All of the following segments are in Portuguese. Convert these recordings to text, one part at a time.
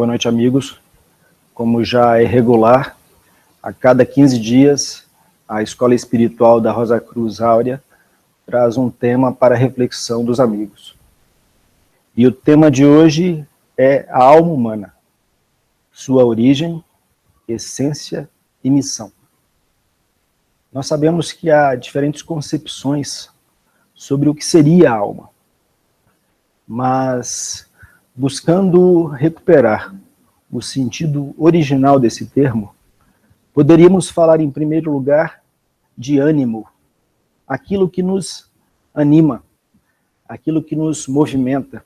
Boa noite, amigos. Como já é regular, a cada 15 dias, a Escola Espiritual da Rosa Cruz Áurea traz um tema para a reflexão dos amigos. E o tema de hoje é a alma humana, sua origem, essência e missão. Nós sabemos que há diferentes concepções sobre o que seria a alma, mas buscando recuperar o sentido original desse termo, poderíamos falar em primeiro lugar de ânimo, aquilo que nos anima, aquilo que nos movimenta,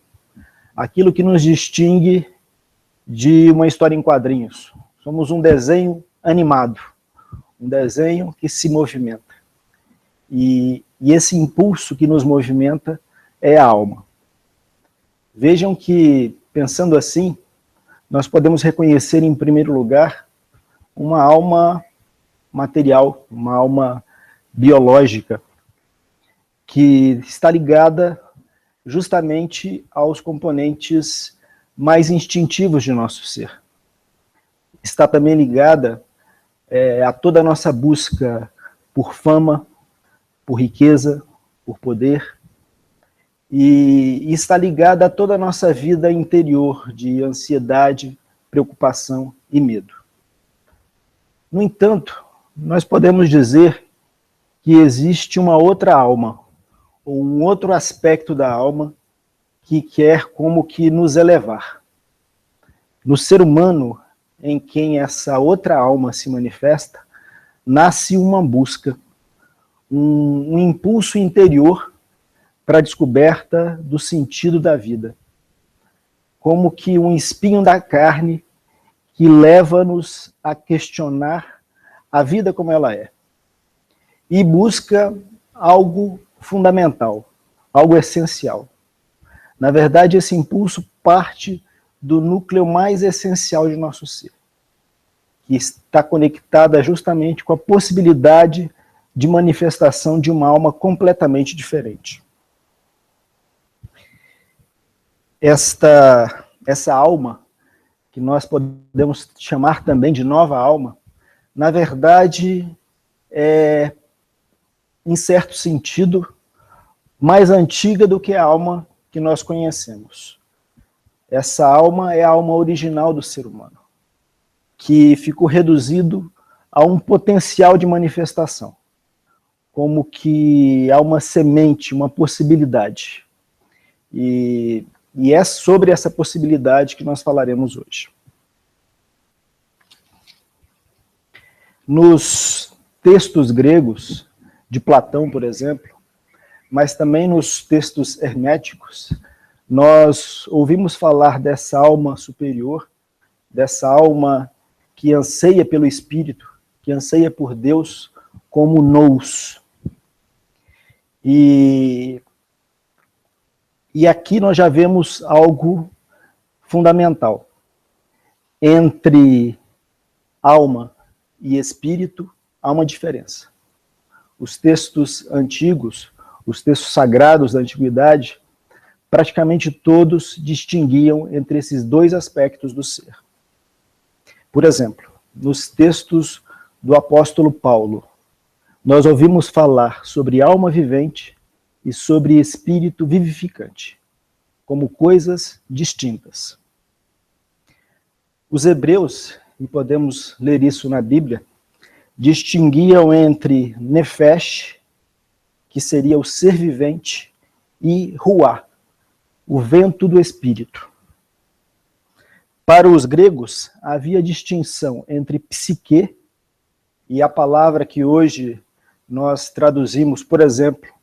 aquilo que nos distingue de uma história em quadrinhos. Somos um desenho animado, um desenho que se movimenta. E esse impulso que nos movimenta é a alma. Vejam que, pensando assim, nós podemos reconhecer, em primeiro lugar, uma alma material, uma alma biológica, que está ligada justamente aos componentes mais instintivos de nosso ser. Está também ligada a toda a nossa busca por fama, por riqueza, por poder, e está ligada a toda a nossa vida interior de ansiedade, preocupação e medo. No entanto, nós podemos dizer que existe uma outra alma, ou um outro aspecto da alma que quer como que nos elevar. No ser humano, em quem essa outra alma se manifesta, nasce uma busca, um impulso interior para a descoberta do sentido da vida. Como que um espinho da carne que leva-nos a questionar a vida como ela é. E busca algo fundamental, algo essencial. Na verdade, esse impulso parte do núcleo mais essencial de nosso ser, que está conectada justamente com a possibilidade de manifestação de uma alma completamente diferente. Essa alma, que nós podemos chamar também de nova alma, na verdade é, em certo sentido, mais antiga do que a alma que nós conhecemos. Essa alma é a alma original do ser humano, que ficou reduzido a um potencial de manifestação, como que há uma semente, uma possibilidade. E é sobre essa possibilidade que nós falaremos hoje. Nos textos gregos, de Platão, por exemplo, mas também nos textos herméticos, nós ouvimos falar dessa alma superior, dessa alma que anseia pelo Espírito, que anseia por Deus, como nous. E aqui nós já vemos algo fundamental. Entre alma e espírito há uma diferença. Os textos antigos, os textos sagrados da antiguidade, praticamente todos distinguiam entre esses dois aspectos do ser. Por exemplo, nos textos do apóstolo Paulo, nós ouvimos falar sobre alma vivente e sobre espírito vivificante, como coisas distintas. Os hebreus, e podemos ler isso na Bíblia, distinguiam entre nefesh, que seria o ser vivente, e ruá, o vento do espírito. Para os gregos, havia distinção entre psique, e a palavra que hoje nós traduzimos, por exemplo,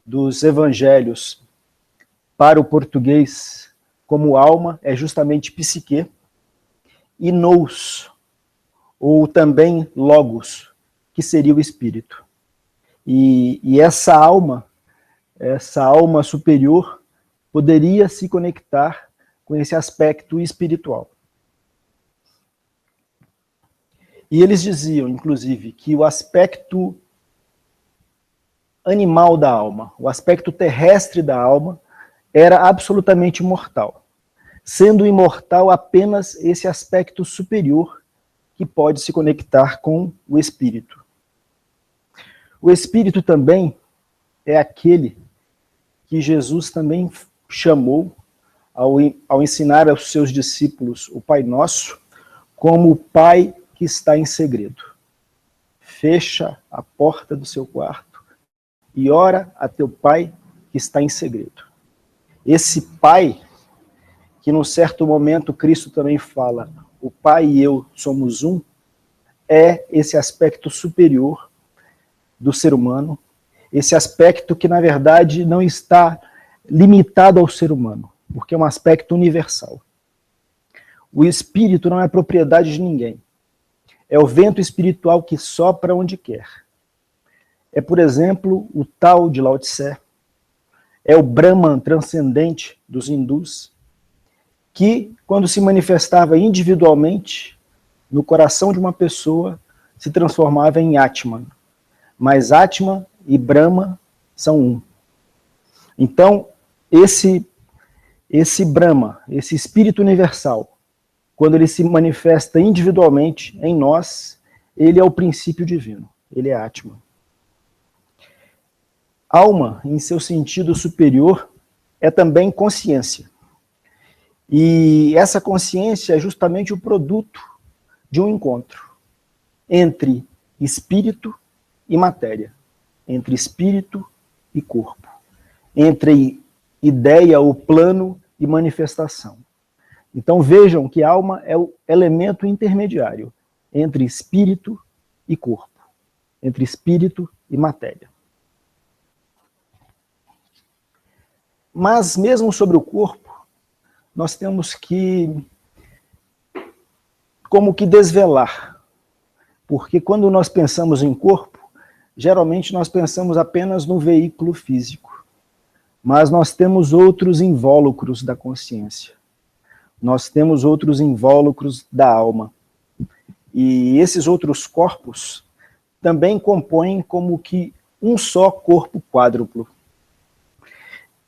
dos evangelhos para o português como alma, é justamente psique, e nous, ou também logos, que seria o espírito. E essa alma superior, poderia se conectar com esse aspecto espiritual. E eles diziam, inclusive, que o aspecto animal da alma, o aspecto terrestre da alma, era absolutamente mortal. sendo imortal apenas esse aspecto superior que pode se conectar com o espírito. O espírito também é aquele que Jesus também chamou ao ensinar aos seus discípulos o Pai Nosso, como o Pai que está em segredo. Fecha a porta do seu quarto e ora a teu Pai que está em segredo. Esse Pai, que num certo momento Cristo também fala, o Pai e eu somos um, é esse aspecto superior do ser humano, esse aspecto que na verdade não está limitado ao ser humano, porque é um aspecto universal. O espírito não é propriedade de ninguém. É o vento espiritual que sopra onde quer. É, por exemplo, o Tao de Lao Tse, é o Brahman transcendente dos hindus, que, quando se manifestava individualmente no coração de uma pessoa, se transformava em Atman. Mas Atman e Brahma são um. Então, esse Brahma, esse espírito universal, quando ele se manifesta individualmente em nós, ele é o princípio divino, ele é Atman. Alma, em seu sentido superior, é também consciência. E essa consciência é justamente o produto de um encontro entre espírito e matéria, entre espírito e corpo, entre ideia ou plano e manifestação. Então vejam que a alma é o elemento intermediário entre espírito e corpo, entre espírito e matéria. Mas mesmo sobre o corpo, nós temos que como que desvelar, porque quando nós pensamos em corpo, geralmente nós pensamos apenas no veículo físico, mas nós temos outros invólucros da consciência, nós temos outros invólucros da alma, e esses outros corpos também compõem como que um só corpo quádruplo.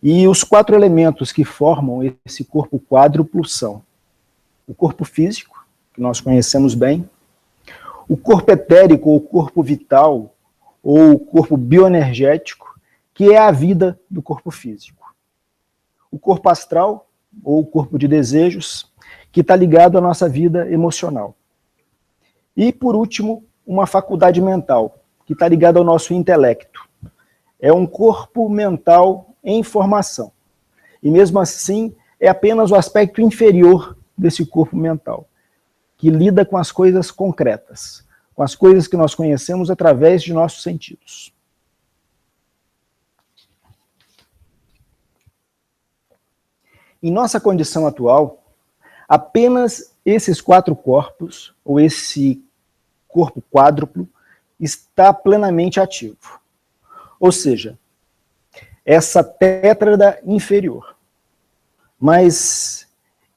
E os 4 elementos que formam esse corpo quádruplo são o corpo físico, que nós conhecemos bem, o corpo etérico, ou corpo vital, ou o corpo bioenergético, que é a vida do corpo físico. O corpo astral, ou o corpo de desejos, que está ligado à nossa vida emocional. E, por último, uma faculdade mental, que está ligada ao nosso intelecto. É um corpo mental em formação. E mesmo assim, é apenas o aspecto inferior desse corpo mental, que lida com as coisas concretas, com as coisas que nós conhecemos através de nossos sentidos. Em nossa condição atual, apenas esses 4 corpos, ou esse corpo quádruplo, está plenamente ativo. Ou seja, essa tétrada inferior. Mas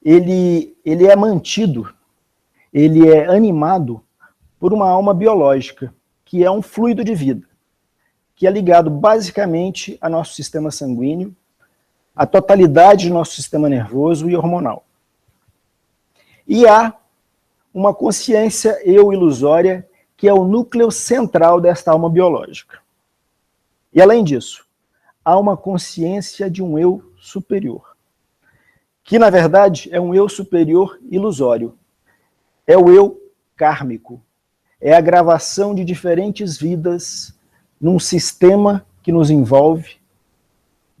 ele é mantido, ele é animado por uma alma biológica, que é um fluido de vida, que é ligado basicamente ao nosso sistema sanguíneo, à totalidade do nosso sistema nervoso e hormonal. E há uma consciência eu ilusória, que é o núcleo central desta alma biológica. E além disso, há uma consciência de um eu superior, que na verdade é um eu superior ilusório. É o eu kármico, é a gravação de diferentes vidas num sistema que nos envolve,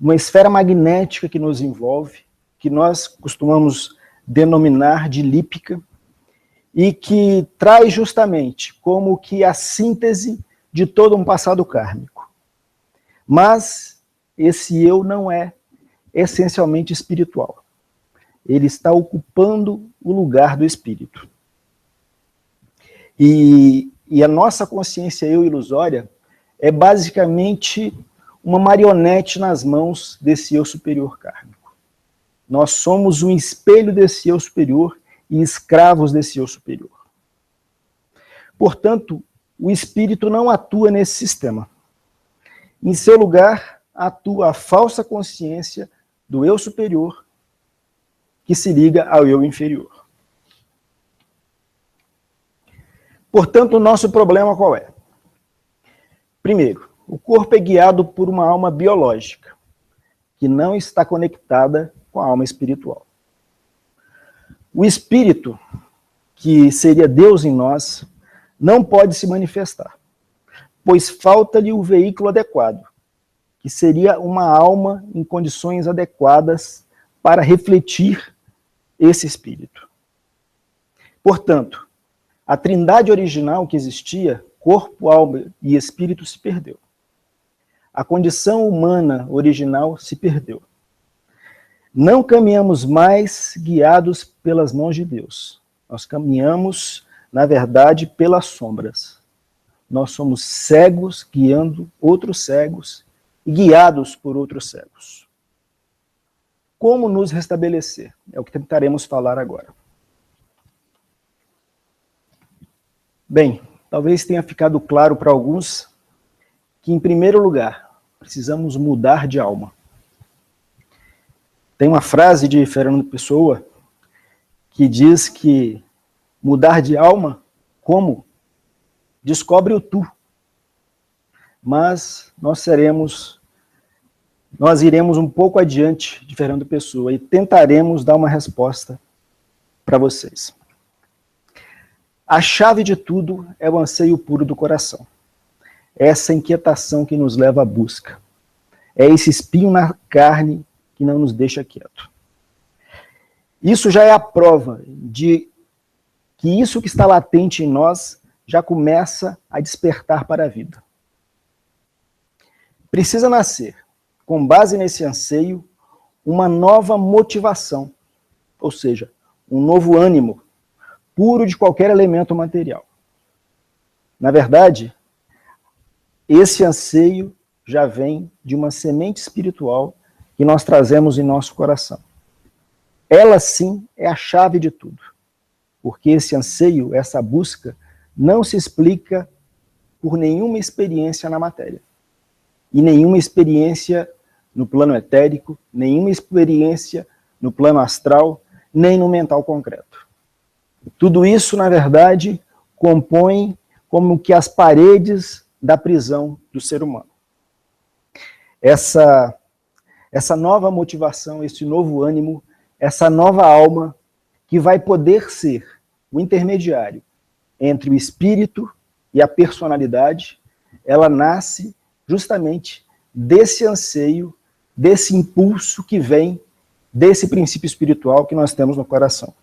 uma esfera magnética que nos envolve, que nós costumamos denominar de lípica, e que traz justamente como que a síntese de todo um passado kármico. Mas esse eu não é essencialmente espiritual. Ele está ocupando o lugar do espírito. E a nossa consciência eu ilusória é basicamente uma marionete nas mãos desse eu superior kármico. Nós somos um espelho desse eu superior e escravos desse eu superior. Portanto, o espírito não atua nesse sistema. Em seu lugar, atua a falsa consciência do eu superior, que se liga ao eu inferior. Portanto, o nosso problema qual é? Primeiro, o corpo é guiado por uma alma biológica, que não está conectada com a alma espiritual. O espírito, que seria Deus em nós, não pode se manifestar, pois falta-lhe o veículo adequado, que seria uma alma em condições adequadas para refletir esse espírito. Portanto, a trindade original que existia, corpo, alma e espírito, se perdeu. A condição humana original se perdeu. Não caminhamos mais guiados pelas mãos de Deus. Nós caminhamos, na verdade, pelas sombras. Nós somos cegos guiando outros cegos e guiados por outros cegos. Como nos restabelecer? É o que tentaremos falar agora. Bem, talvez tenha ficado claro para alguns que, em primeiro lugar, precisamos mudar de alma. Tem uma frase de Fernando Pessoa que diz que mudar de alma, como? Descobre o tu. Mas nós iremos um pouco adiante de Fernando Pessoa e tentaremos dar uma resposta para vocês. A chave de tudo é o anseio puro do coração. É essa inquietação que nos leva à busca. É esse espinho na carne que não nos deixa quieto. Isso já é a prova de que isso que está latente em nós já começa a despertar para a vida. Precisa nascer, com base nesse anseio, uma nova motivação, ou seja, um novo ânimo, puro de qualquer elemento material. Na verdade, esse anseio já vem de uma semente espiritual que nós trazemos em nosso coração. Ela sim é a chave de tudo, porque esse anseio, essa busca, não se explica por nenhuma experiência na matéria, e nenhuma experiência no plano etérico, nenhuma experiência no plano astral, nem no mental concreto. Tudo isso, na verdade, compõe como que as paredes da prisão do ser humano. Essa nova motivação, esse novo ânimo, essa nova alma que vai poder ser o intermediário entre o espírito e a personalidade, ela nasce justamente desse anseio, desse impulso que vem desse princípio espiritual que nós temos no coração.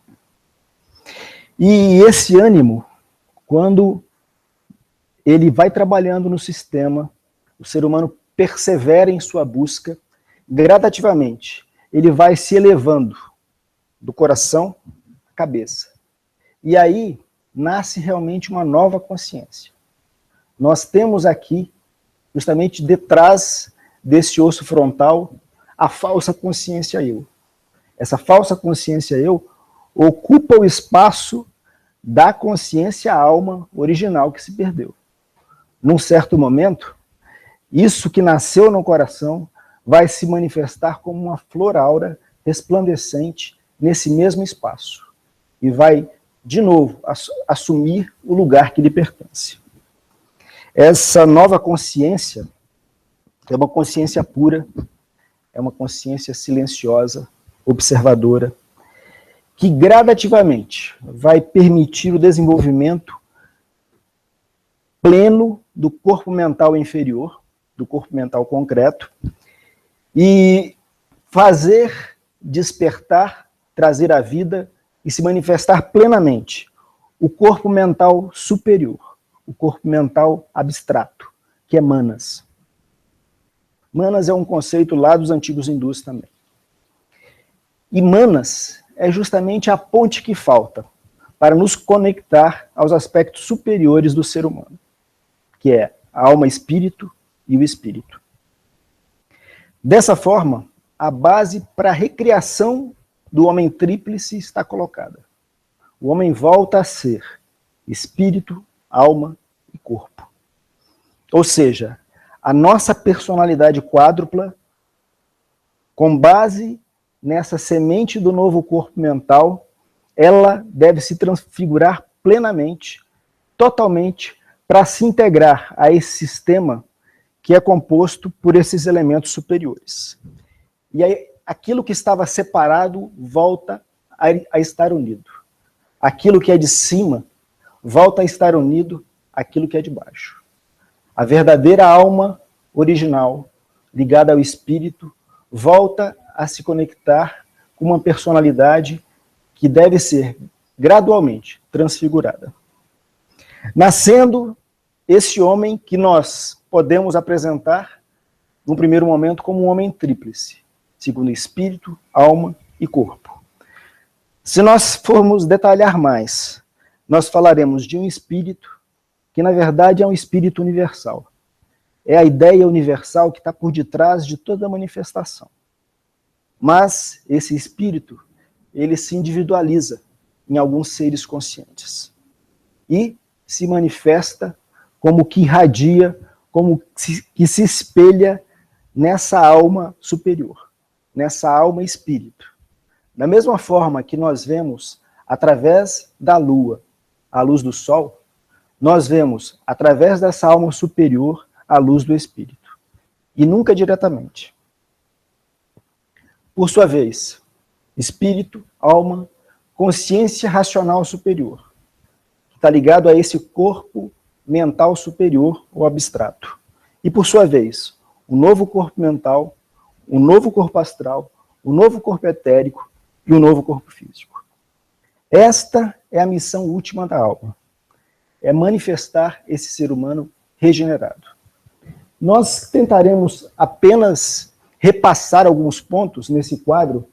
E esse ânimo, quando ele vai trabalhando no sistema, o ser humano persevera em sua busca, gradativamente, ele vai se elevando do coração à cabeça. E aí nasce realmente uma nova consciência. Nós temos aqui, justamente detrás desse osso frontal, a falsa consciência eu. Essa falsa consciência eu ocupa o espaço da consciência alma original que se perdeu. Num certo momento, isso que nasceu no coração vai se manifestar como uma flor aura resplandecente nesse mesmo espaço. E vai, de novo, assumir o lugar que lhe pertence. Essa nova consciência é uma consciência pura, é uma consciência silenciosa, observadora, que gradativamente vai permitir o desenvolvimento pleno do corpo mental inferior, do corpo mental concreto, e fazer despertar, trazer à vida e se manifestar plenamente o corpo mental superior, o corpo mental abstrato, que é Manas. Manas é um conceito lá dos antigos hindus também. E Manas é justamente a ponte que falta para nos conectar aos aspectos superiores do ser humano, que é a alma-espírito e o espírito. Dessa forma, a base para a recriação do homem tríplice está colocada. O homem volta a ser espírito, alma e corpo. Ou seja, a nossa personalidade quádrupla, com base nessa semente do novo corpo mental, ela deve se transfigurar plenamente, totalmente, para se integrar a esse sistema que é composto por esses elementos superiores. E aí, aquilo que estava separado volta a estar unido. Aquilo que é de cima volta a estar unido àquilo que é de baixo. A verdadeira alma original, ligada ao espírito, volta a se conectar com uma personalidade que deve ser gradualmente transfigurada. Nascendo esse homem que nós podemos apresentar, no primeiro momento, como um homem tríplice, segundo espírito, alma e corpo. Se nós formos detalhar mais, nós falaremos de um espírito que, na verdade, é um espírito universal. É a ideia universal que está por detrás de toda a manifestação. Mas esse espírito, ele se individualiza em alguns seres conscientes. E se manifesta como que irradia, como que se espelha nessa alma superior, nessa alma espírito. Da mesma forma que nós vemos através da lua a luz do sol, nós vemos através dessa alma superior a luz do espírito. E nunca diretamente. Por sua vez, espírito, alma, consciência racional superior, que está ligado a esse corpo mental superior ou abstrato. E por sua vez, o novo corpo mental, o novo corpo astral, o novo corpo etérico e o novo corpo físico. Esta é a missão última da alma. É manifestar esse ser humano regenerado. Nós tentaremos apenas repassar alguns pontos nesse quadro,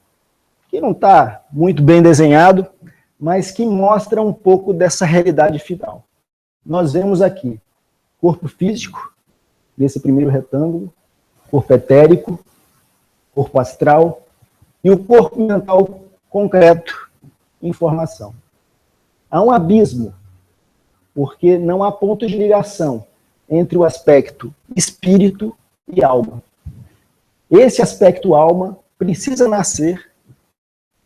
que não está muito bem desenhado, mas que mostra um pouco dessa realidade final. Nós vemos aqui corpo físico, nesse primeiro retângulo, corpo etérico, corpo astral e o corpo mental concreto em formação. Há um abismo, porque não há ponto de ligação entre o aspecto espírito e alma. Esse aspecto alma precisa nascer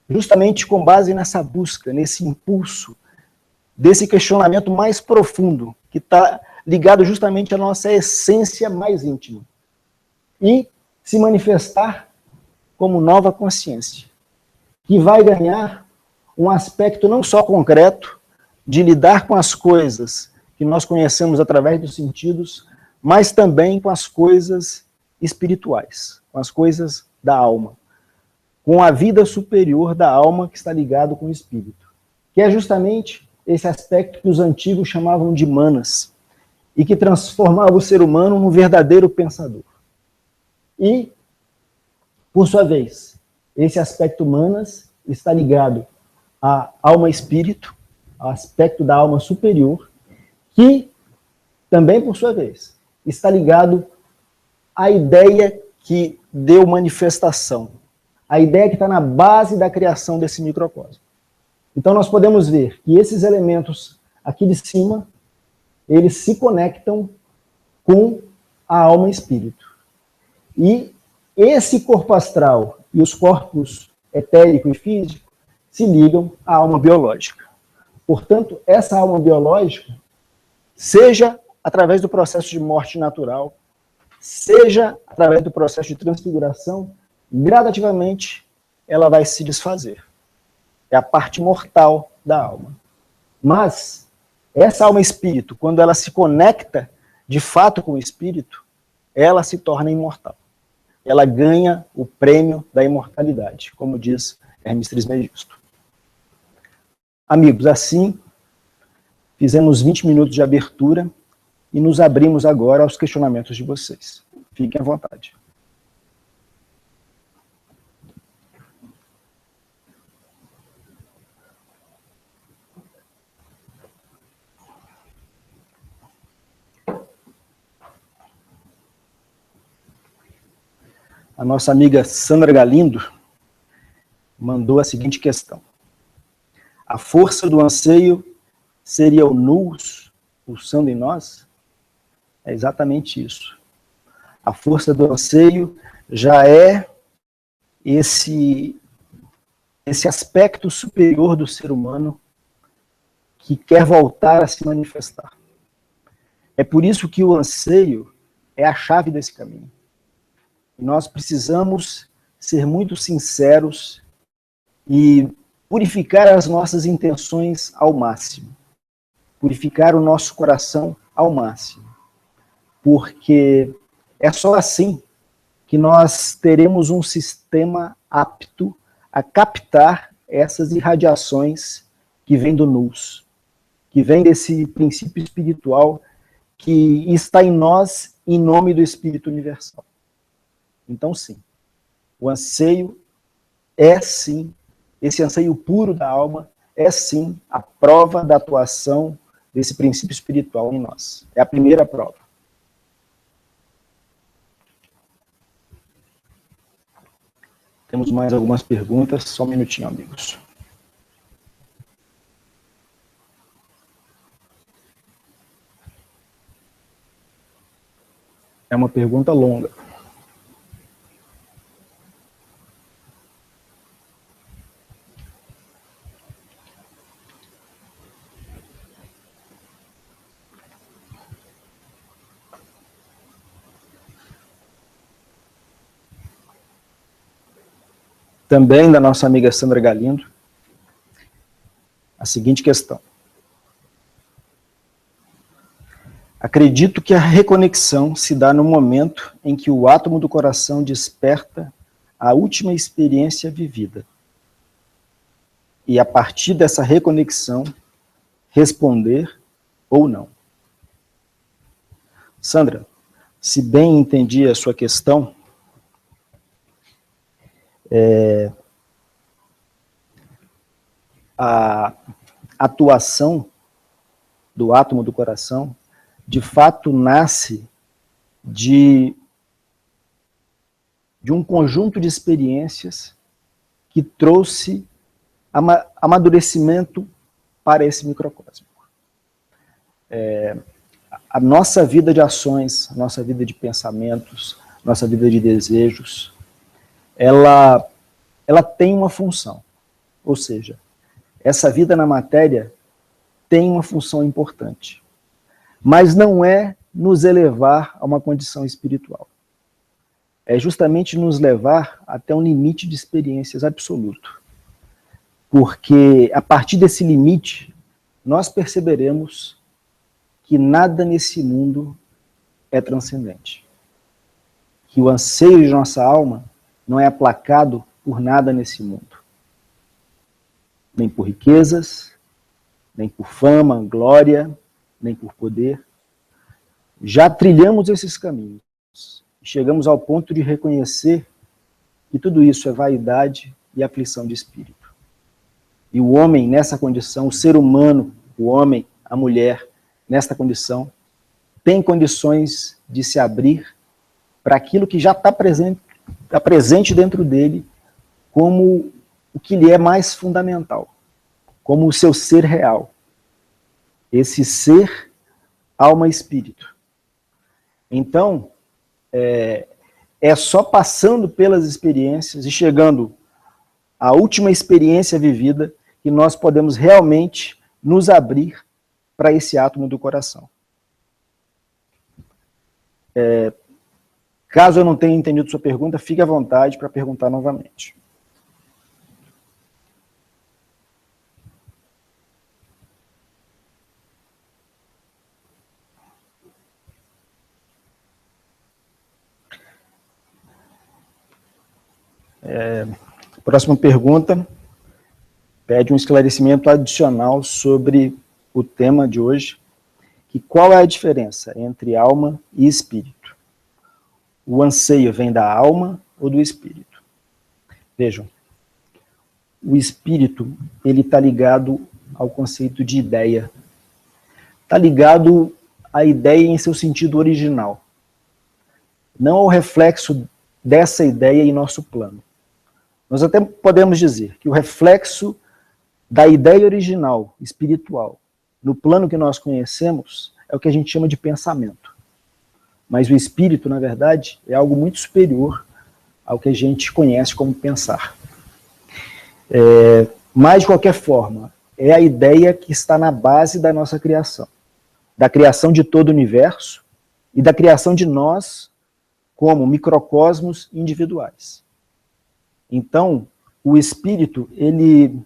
justamente com base nessa busca, nesse impulso, desse questionamento mais profundo, que está ligado justamente à nossa essência mais íntima. E se manifestar como nova consciência, que vai ganhar um aspecto não só concreto, de lidar com as coisas que nós conhecemos através dos sentidos, mas também com as coisas espirituais, com as coisas da alma, com a vida superior da alma que está ligado com o espírito, que é justamente esse aspecto que os antigos chamavam de manas, e que transformava o ser humano num verdadeiro pensador. E, por sua vez, esse aspecto manas está ligado à alma-espírito, ao aspecto da alma superior, que também, por sua vez, está ligado à ideia que deu manifestação, a ideia que está na base da criação desse microcosmo. Então nós podemos ver que esses elementos aqui de cima, eles se conectam com a alma-espírito. E esse corpo astral e os corpos etérico e físico se ligam à alma biológica. Portanto, essa alma biológica, seja através do processo de morte natural, seja através do processo de transfiguração, gradativamente ela vai se desfazer. É a parte mortal da alma. Mas essa alma-espírito, quando ela se conecta de fato com o espírito, ela se torna imortal. Ela ganha o prêmio da imortalidade, como diz Hermes Trismegisto. Amigos, assim, fizemos 20 minutos de abertura e nos abrimos agora aos questionamentos de vocês. Fiquem à vontade. A nossa amiga Sandra Galindo mandou a seguinte questão. A força do anseio seria o nous pulsando em nós? É exatamente isso. A força do anseio já é esse esse aspecto superior do ser humano que quer voltar a se manifestar. É por isso que o anseio é a chave desse caminho. E nós precisamos ser muito sinceros e purificar as nossas intenções ao máximo. Purificar o nosso coração ao máximo. Porque é só assim que nós teremos um sistema apto a captar essas irradiações que vêm do nous, que vêm desse princípio espiritual que está em nós em nome do Espírito Universal. Então, sim, o anseio é, sim, esse anseio puro da alma é, sim, a prova da atuação desse princípio espiritual em nós. É a primeira prova. Temos mais algumas perguntas, só um minutinho, amigos. É uma pergunta longa. Também da nossa amiga Sandra Galindo, a seguinte questão. Acredito que a reconexão se dá no momento em que o átomo do coração desperta a última experiência vivida. E a partir dessa reconexão, responder ou não. Sandra, se bem entendi a sua questão, a atuação do átomo do coração, de fato, nasce de um conjunto de experiências que trouxe amadurecimento para esse microcosmo. A nossa vida de ações, a nossa vida de pensamentos, nossa vida de desejos, ela tem uma função. Ou seja, essa vida na matéria tem uma função importante. Mas não é nos elevar a uma condição espiritual. É justamente nos levar até um limite de experiências absoluto. Porque a partir desse limite, nós perceberemos que nada nesse mundo é transcendente. Que o anseio de nossa alma não é aplacado por nada nesse mundo. Nem por riquezas, nem por fama, glória, nem por poder. Já trilhamos esses caminhos. Chegamos ao ponto de reconhecer que tudo isso é vaidade e aflição de espírito. E o homem nessa condição, o ser humano, o homem, a mulher, nesta condição, tem condições de se abrir para aquilo que já está presente dentro dele como o que lhe é mais fundamental, como o seu ser real. Esse ser, alma e espírito. Então, é só passando pelas experiências e chegando à última experiência vivida que nós podemos realmente nos abrir para esse átomo do coração. Caso eu não tenha entendido sua pergunta, fique à vontade para perguntar novamente. Próxima pergunta pede um esclarecimento adicional sobre o tema de hoje, que qual é a diferença entre alma e espírito? O anseio vem da alma ou do espírito? Vejam, o espírito ele está ligado ao conceito de ideia. Está ligado à ideia em seu sentido original, não ao reflexo dessa ideia em nosso plano. Nós até podemos dizer que o reflexo da ideia original, espiritual, no plano que nós conhecemos, é o que a gente chama de pensamento. Mas o espírito, na verdade, é algo muito superior ao que a gente conhece como pensar. Mas, de qualquer forma, é a ideia que está na base da nossa criação, da criação de todo o universo e da criação de nós como microcosmos individuais. Então, o espírito, ele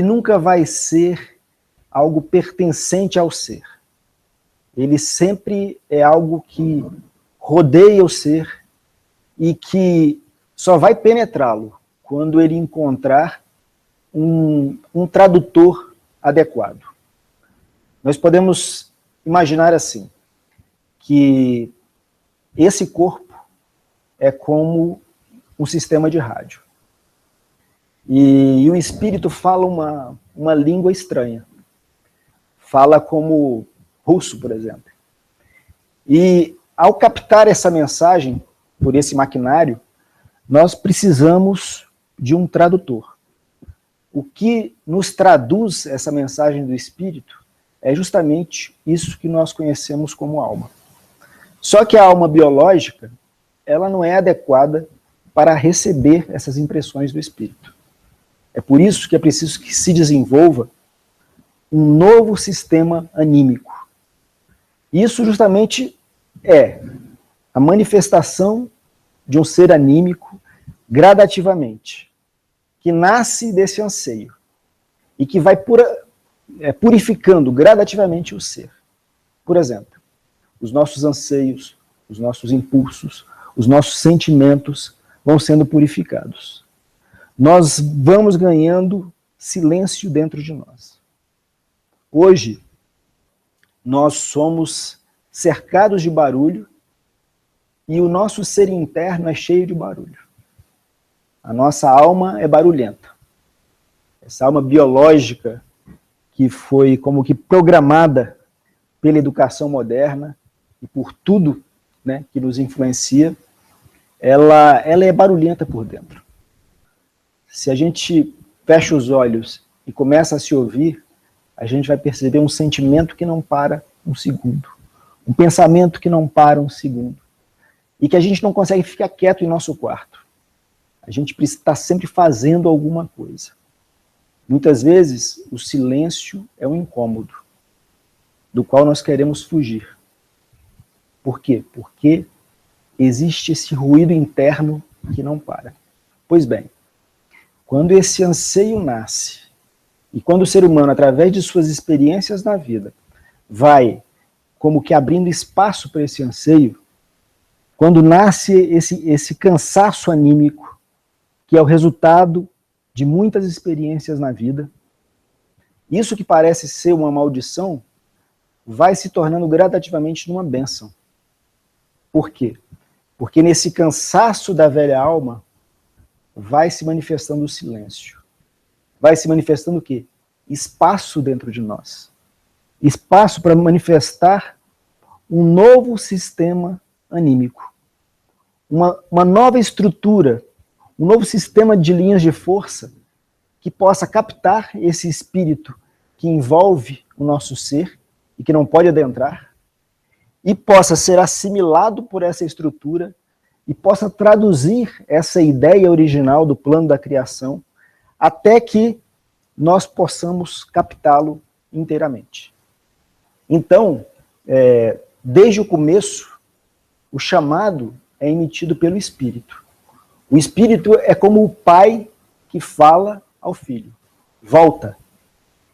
nunca vai ser algo pertencente ao ser. Ele sempre é algo que rodeia o ser e que só vai penetrá-lo quando ele encontrar um tradutor adequado. Nós podemos imaginar assim, que esse corpo é como um sistema de rádio. E o espírito fala uma língua estranha. Fala como russo, por exemplo. E ao captar essa mensagem por esse maquinário, nós precisamos de um tradutor. O que nos traduz essa mensagem do espírito é justamente isso que nós conhecemos como alma. Só que a alma biológica, ela não é adequada para receber essas impressões do espírito. É por isso que é preciso que se desenvolva um novo sistema anímico. Isso justamente é a manifestação de um ser anímico gradativamente, que nasce desse anseio e que vai purificando gradativamente o ser. Por exemplo, os nossos anseios, os nossos impulsos, os nossos sentimentos vão sendo purificados. Nós vamos ganhando silêncio dentro de nós. Hoje, nós somos cercados de barulho e o nosso ser interno é cheio de barulho. A nossa alma é barulhenta. Essa alma biológica que foi como que programada pela educação moderna e por tudo, né, que nos influencia, ela é barulhenta por dentro. Se a gente fecha os olhos e começa a se ouvir, a gente vai perceber um sentimento que não para um segundo, um pensamento que não para um segundo, e que a gente não consegue ficar quieto em nosso quarto. A gente está sempre fazendo alguma coisa. Muitas vezes, o silêncio é um incômodo, do qual nós queremos fugir. Por quê? Porque existe esse ruído interno que não para. Pois bem, quando esse anseio nasce, e quando o ser humano, através de suas experiências na vida, vai como que abrindo espaço para esse anseio, quando nasce esse cansaço anímico, que é o resultado de muitas experiências na vida, isso que parece ser uma maldição, vai se tornando gradativamente numa bênção. Por quê? Porque nesse cansaço da velha alma, vai se manifestando o silêncio. Vai se manifestando o quê? Espaço dentro de nós. Espaço para manifestar um novo sistema anímico. Uma nova estrutura, um novo sistema de linhas de força que possa captar esse espírito que envolve o nosso ser e que não pode adentrar, e possa ser assimilado por essa estrutura e possa traduzir essa ideia original do plano da criação até que nós possamos captá-lo inteiramente. Então, desde o começo, o chamado é emitido pelo Espírito. O Espírito é como o pai que fala ao filho. Volta.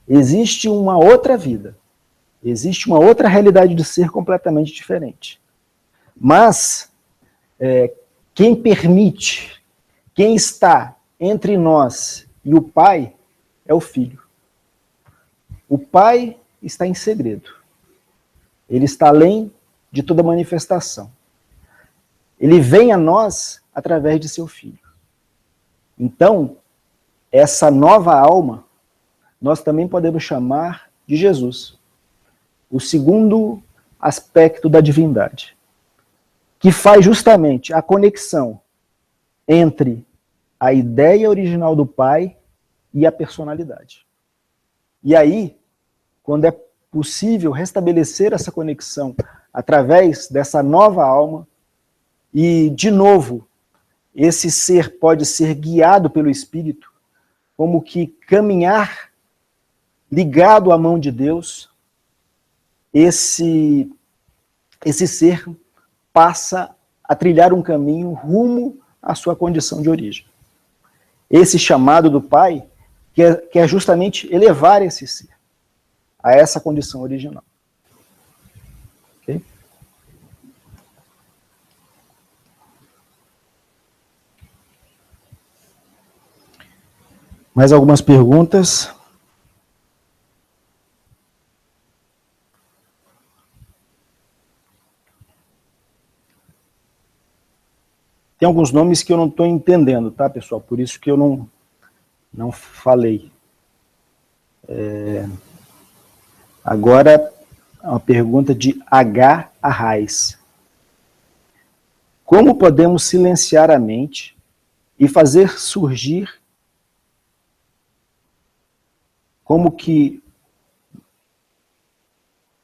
Existe uma outra vida. Existe uma outra realidade de ser completamente diferente. Mas, quem permite, quem está entre nós e o pai, é o filho. O pai está em segredo. Ele está além de toda manifestação. Ele vem a nós através de seu filho. Então, essa nova alma, nós também podemos chamar de Jesus. O segundo aspecto da divindade, que faz justamente a conexão entre a ideia original do Pai e a personalidade. E aí, quando é possível restabelecer essa conexão através dessa nova alma, e, de novo, esse ser pode ser guiado pelo Espírito, como que caminhar ligado à mão de Deus, esse ser passa a trilhar um caminho rumo à sua condição de origem. Esse chamado do Pai quer justamente elevar esse ser a essa condição original. Okay? Mais algumas perguntas? Tem alguns nomes que eu não estou entendendo, tá, pessoal? Por isso que eu não falei. Agora, uma pergunta de H. Arraes. Como podemos silenciar a mente e fazer surgir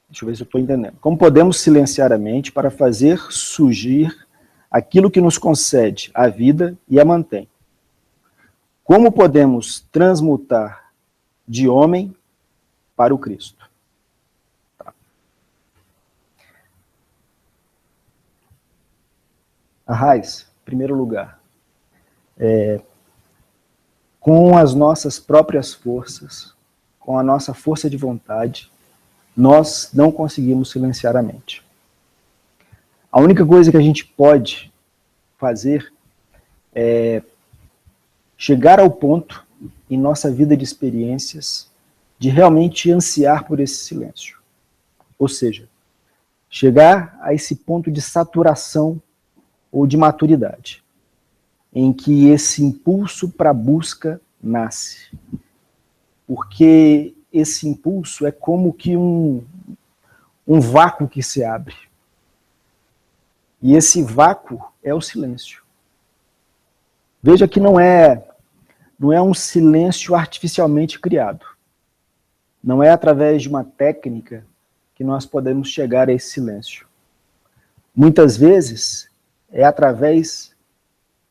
Deixa eu ver se eu estou entendendo. Como podemos silenciar a mente para fazer surgir aquilo que nos concede a vida e a mantém? Como podemos transmutar de homem para o Cristo? Tá. Arraes, em primeiro lugar, com as nossas próprias forças, com a nossa força de vontade, nós não conseguimos silenciar a mente. A única coisa que a gente pode fazer é chegar ao ponto, em nossa vida de experiências, de realmente ansiar por esse silêncio. Ou seja, chegar a esse ponto de saturação ou de maturidade, em que esse impulso para a busca nasce. Porque esse impulso é como que um vácuo que se abre. E esse vácuo é o silêncio. Veja que não é um silêncio artificialmente criado. Não é através de uma técnica que nós podemos chegar a esse silêncio. Muitas vezes é através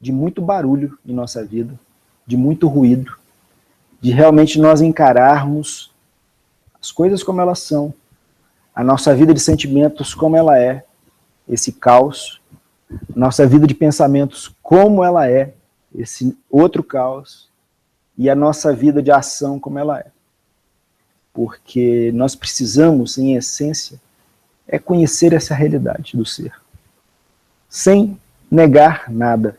de muito barulho em nossa vida, de muito ruído, de realmente nós encararmos as coisas como elas são, a nossa vida de sentimentos como ela é, esse caos, nossa vida de pensamentos como ela é, esse outro caos, e a nossa vida de ação como ela é. Porque nós precisamos, em essência, conhecer essa realidade do ser, sem negar nada,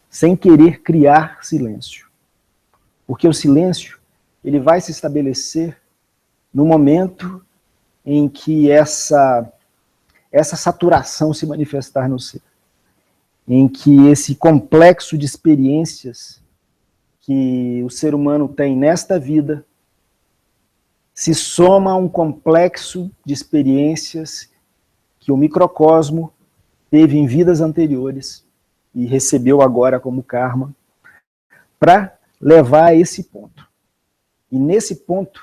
sem querer criar silêncio. Porque o silêncio, ele vai se estabelecer no momento em que essa saturação se manifestar no ser, em que esse complexo de experiências que o ser humano tem nesta vida se soma a um complexo de experiências que o microcosmo teve em vidas anteriores e recebeu agora como karma, para levar a esse ponto. E nesse ponto,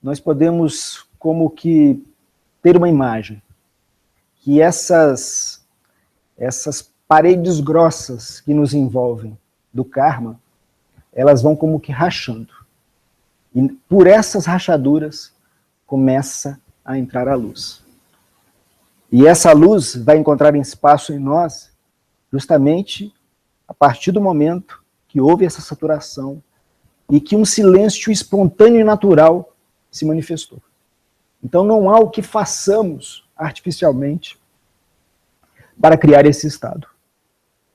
nós podemos como que ter uma imagem, que essas paredes grossas que nos envolvem do karma, elas vão como que rachando. E por essas rachaduras começa a entrar a luz. E essa luz vai encontrar espaço em nós justamente a partir do momento que houve essa saturação e que um silêncio espontâneo e natural se manifestou. Então não há o que façamos artificialmente para criar esse estado.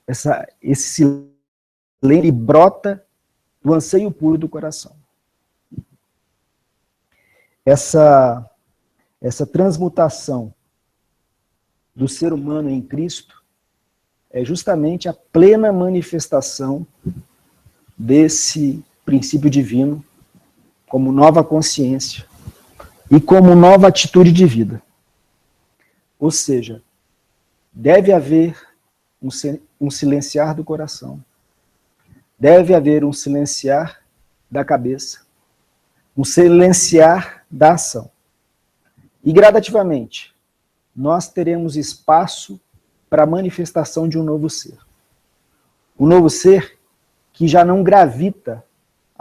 Esse silêncio brota do anseio puro do coração. Essa transmutação do ser humano em Cristo é justamente a plena manifestação desse princípio divino como nova consciência e como nova atitude de vida. Ou seja, deve haver um silenciar do coração, deve haver um silenciar da cabeça, um silenciar da ação. E gradativamente, nós teremos espaço para a manifestação de um novo ser. Um novo ser que já não gravita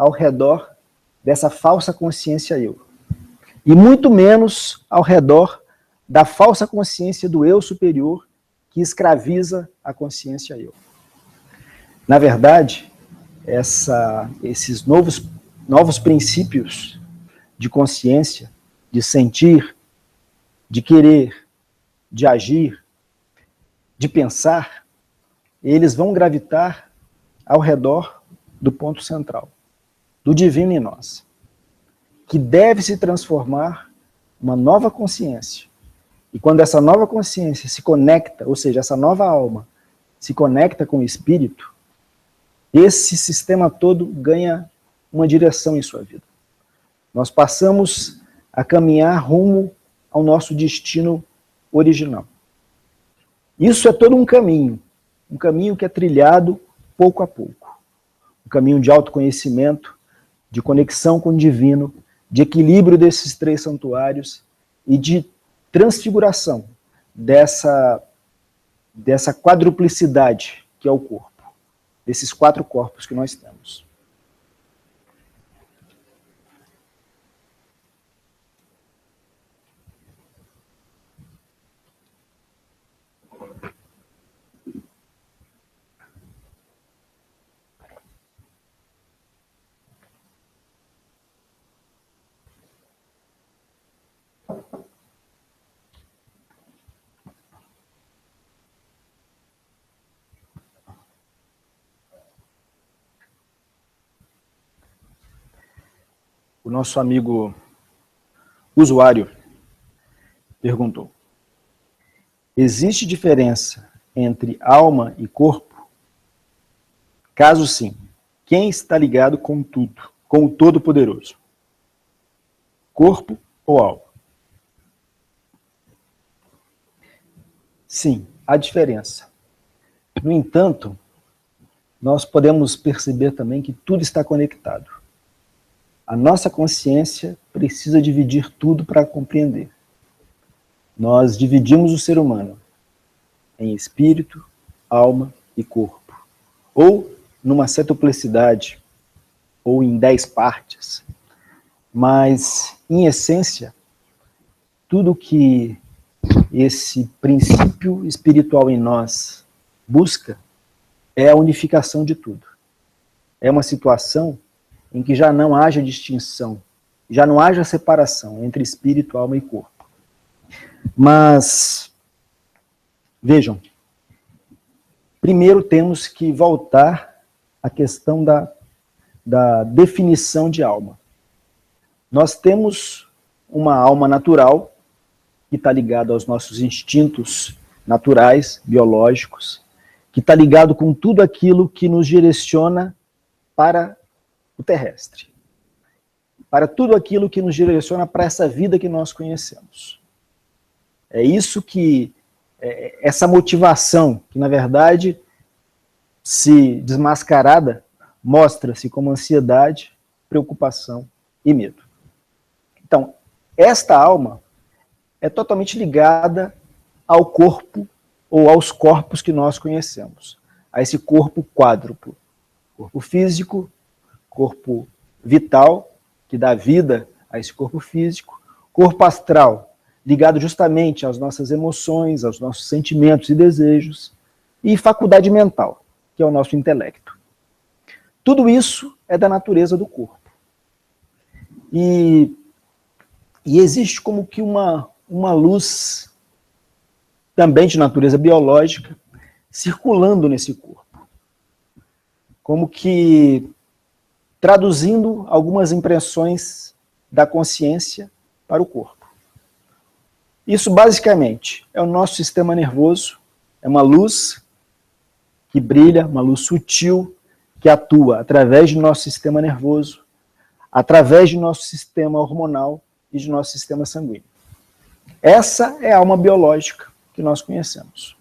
ao redor dessa falsa consciência eu. E muito menos ao redor da falsa consciência do eu superior que escraviza a consciência eu. Na verdade, esses novos princípios de consciência, de sentir, de querer, de agir, de pensar, eles vão gravitar ao redor do ponto central, do divino em nós, que deve se transformar uma nova consciência. E quando essa nova consciência se conecta, ou seja, essa nova alma se conecta com o espírito, esse sistema todo ganha uma direção em sua vida. Nós passamos a caminhar rumo ao nosso destino original. Isso é todo um caminho que é trilhado pouco a pouco. Um caminho de autoconhecimento, de conexão com o divino, de equilíbrio desses três santuários e de transfiguração dessa quadruplicidade que é o corpo, desses 4 corpos que nós temos. O nosso amigo usuário perguntou: existe diferença entre alma e corpo? Caso sim, quem está ligado com tudo, com o Todo-Poderoso? Corpo ou alma? Sim, há diferença. No entanto, nós podemos perceber também que tudo está conectado. A nossa consciência precisa dividir tudo para compreender. Nós dividimos o ser humano em espírito, alma e corpo. Ou numa centuplicidade, ou em 10 partes. Mas, em essência, tudo que esse princípio espiritual em nós busca é a unificação de tudo. É uma situação em que já não haja distinção, já não haja separação entre espírito, alma e corpo. Mas, vejam, primeiro temos que voltar à questão da definição de alma. Nós temos uma alma natural, que está ligada aos nossos instintos naturais, biológicos, que está ligado com tudo aquilo que nos direciona para o terrestre, para tudo aquilo que nos direciona para essa vida que nós conhecemos. É isso que, essa motivação, que na verdade, se desmascarada, mostra-se como ansiedade, preocupação e medo. Então, esta alma é totalmente ligada ao corpo ou aos corpos que nós conhecemos, a esse corpo quádruplo, corpo físico, corpo vital, que dá vida a esse corpo físico, corpo astral, ligado justamente às nossas emoções, aos nossos sentimentos e desejos, e faculdade mental, que é o nosso intelecto. Tudo isso é da natureza do corpo. E existe como que uma luz, também de natureza biológica, circulando nesse corpo. Como que traduzindo algumas impressões da consciência para o corpo. Isso, basicamente, é o nosso sistema nervoso, é uma luz que brilha, uma luz sutil, que atua através do nosso sistema nervoso, através do nosso sistema hormonal e do nosso sistema sanguíneo. Essa é a alma biológica que nós conhecemos.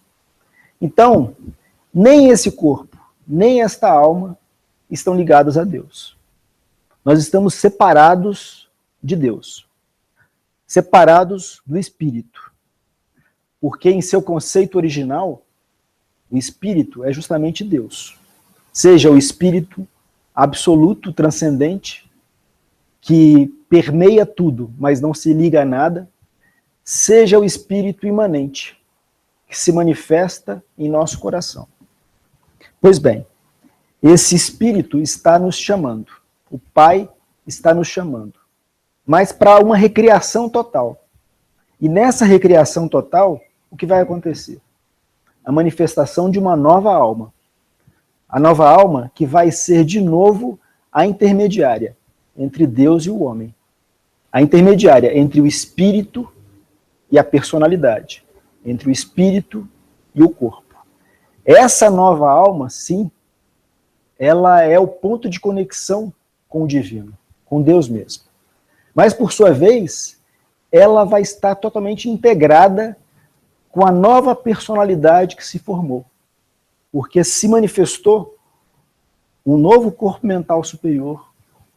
Então, nem esse corpo, nem esta alma estão ligados a Deus. Nós estamos separados de Deus, separados do Espírito, porque em seu conceito original, o Espírito é justamente Deus. Seja o Espírito absoluto, transcendente, que permeia tudo, mas não se liga a nada, seja o espírito imanente, que se manifesta em nosso coração. Pois bem, esse espírito está nos chamando, o Pai está nos chamando, mas para uma recriação total. E nessa recriação total, o que vai acontecer? A manifestação de uma nova alma. A nova alma que vai ser de novo a intermediária entre Deus e o homem. A intermediária entre o espírito e a personalidade, entre o espírito e o corpo. Essa nova alma, sim, ela é o ponto de conexão com o divino, com Deus mesmo. Mas, por sua vez, ela vai estar totalmente integrada com a nova personalidade que se formou. Porque se manifestou um novo corpo mental superior,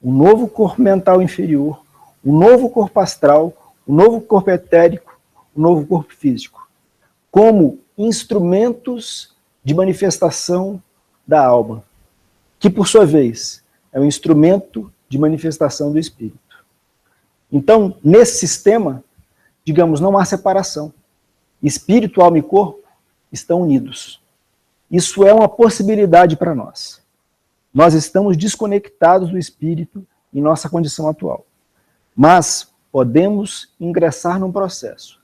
um novo corpo mental inferior, um novo corpo astral, um novo corpo etérico, um novo corpo físico, como instrumentos de manifestação da alma, que por sua vez é um instrumento de manifestação do espírito. Então, nesse sistema, digamos, não há separação. Espírito, alma e corpo estão unidos. Isso é uma possibilidade para nós. Nós estamos desconectados do espírito em nossa condição atual. Mas podemos ingressar num processo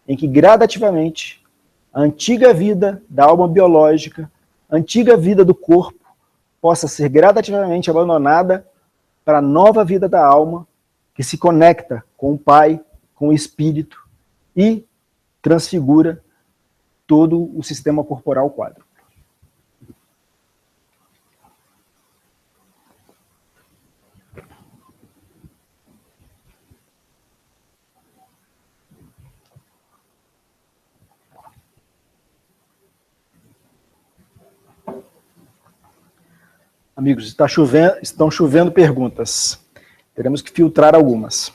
em que gradativamente a antiga vida da alma biológica, a antiga vida do corpo, possa ser gradativamente abandonada para a nova vida da alma, que se conecta com o Pai, com o Espírito e transfigura todo o sistema corporal quádruplo. Amigos, estão chovendo perguntas. Teremos que filtrar algumas.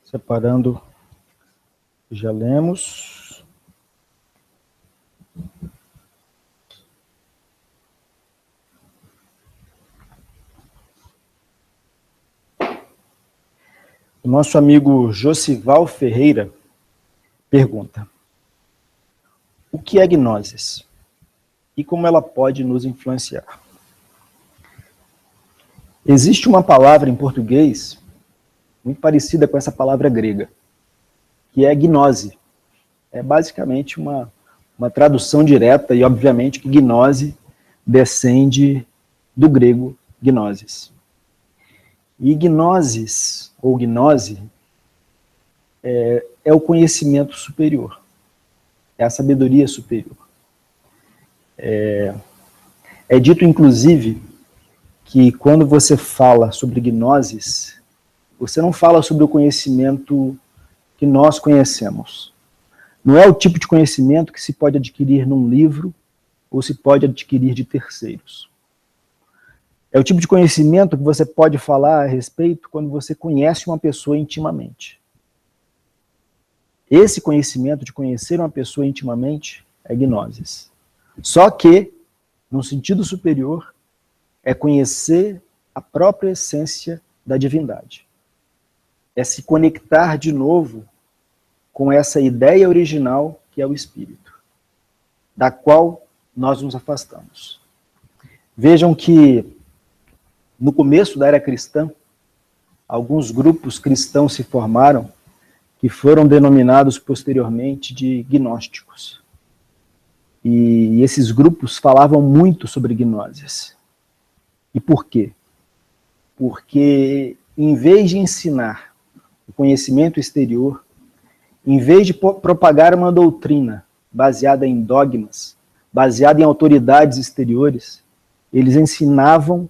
Separando, já lemos. O nosso amigo Josival Ferreira pergunta: o que é gnosis? E como ela pode nos influenciar? Existe uma palavra em português muito parecida com essa palavra grega, que é gnose. É basicamente uma tradução direta, e obviamente que gnose descende do grego gnosis. E gnosis, ou gnose, é o conhecimento superior, é a sabedoria superior. É dito, inclusive, que quando você fala sobre gnosis, você não fala sobre o conhecimento que nós conhecemos. Não é o tipo de conhecimento que se pode adquirir num livro ou se pode adquirir de terceiros. É o tipo de conhecimento que você pode falar a respeito quando você conhece uma pessoa intimamente. Esse conhecimento de conhecer uma pessoa intimamente é gnosis. Só que, num sentido superior, é conhecer a própria essência da divindade. É se conectar de novo com essa ideia original que é o Espírito, da qual nós nos afastamos. Vejam que, no começo da era cristã, alguns grupos cristãos se formaram que foram denominados posteriormente de gnósticos. E esses grupos falavam muito sobre gnoses. E por quê? Porque, em vez de ensinar o conhecimento exterior, em vez de propagar uma doutrina baseada em dogmas, baseada em autoridades exteriores, eles ensinavam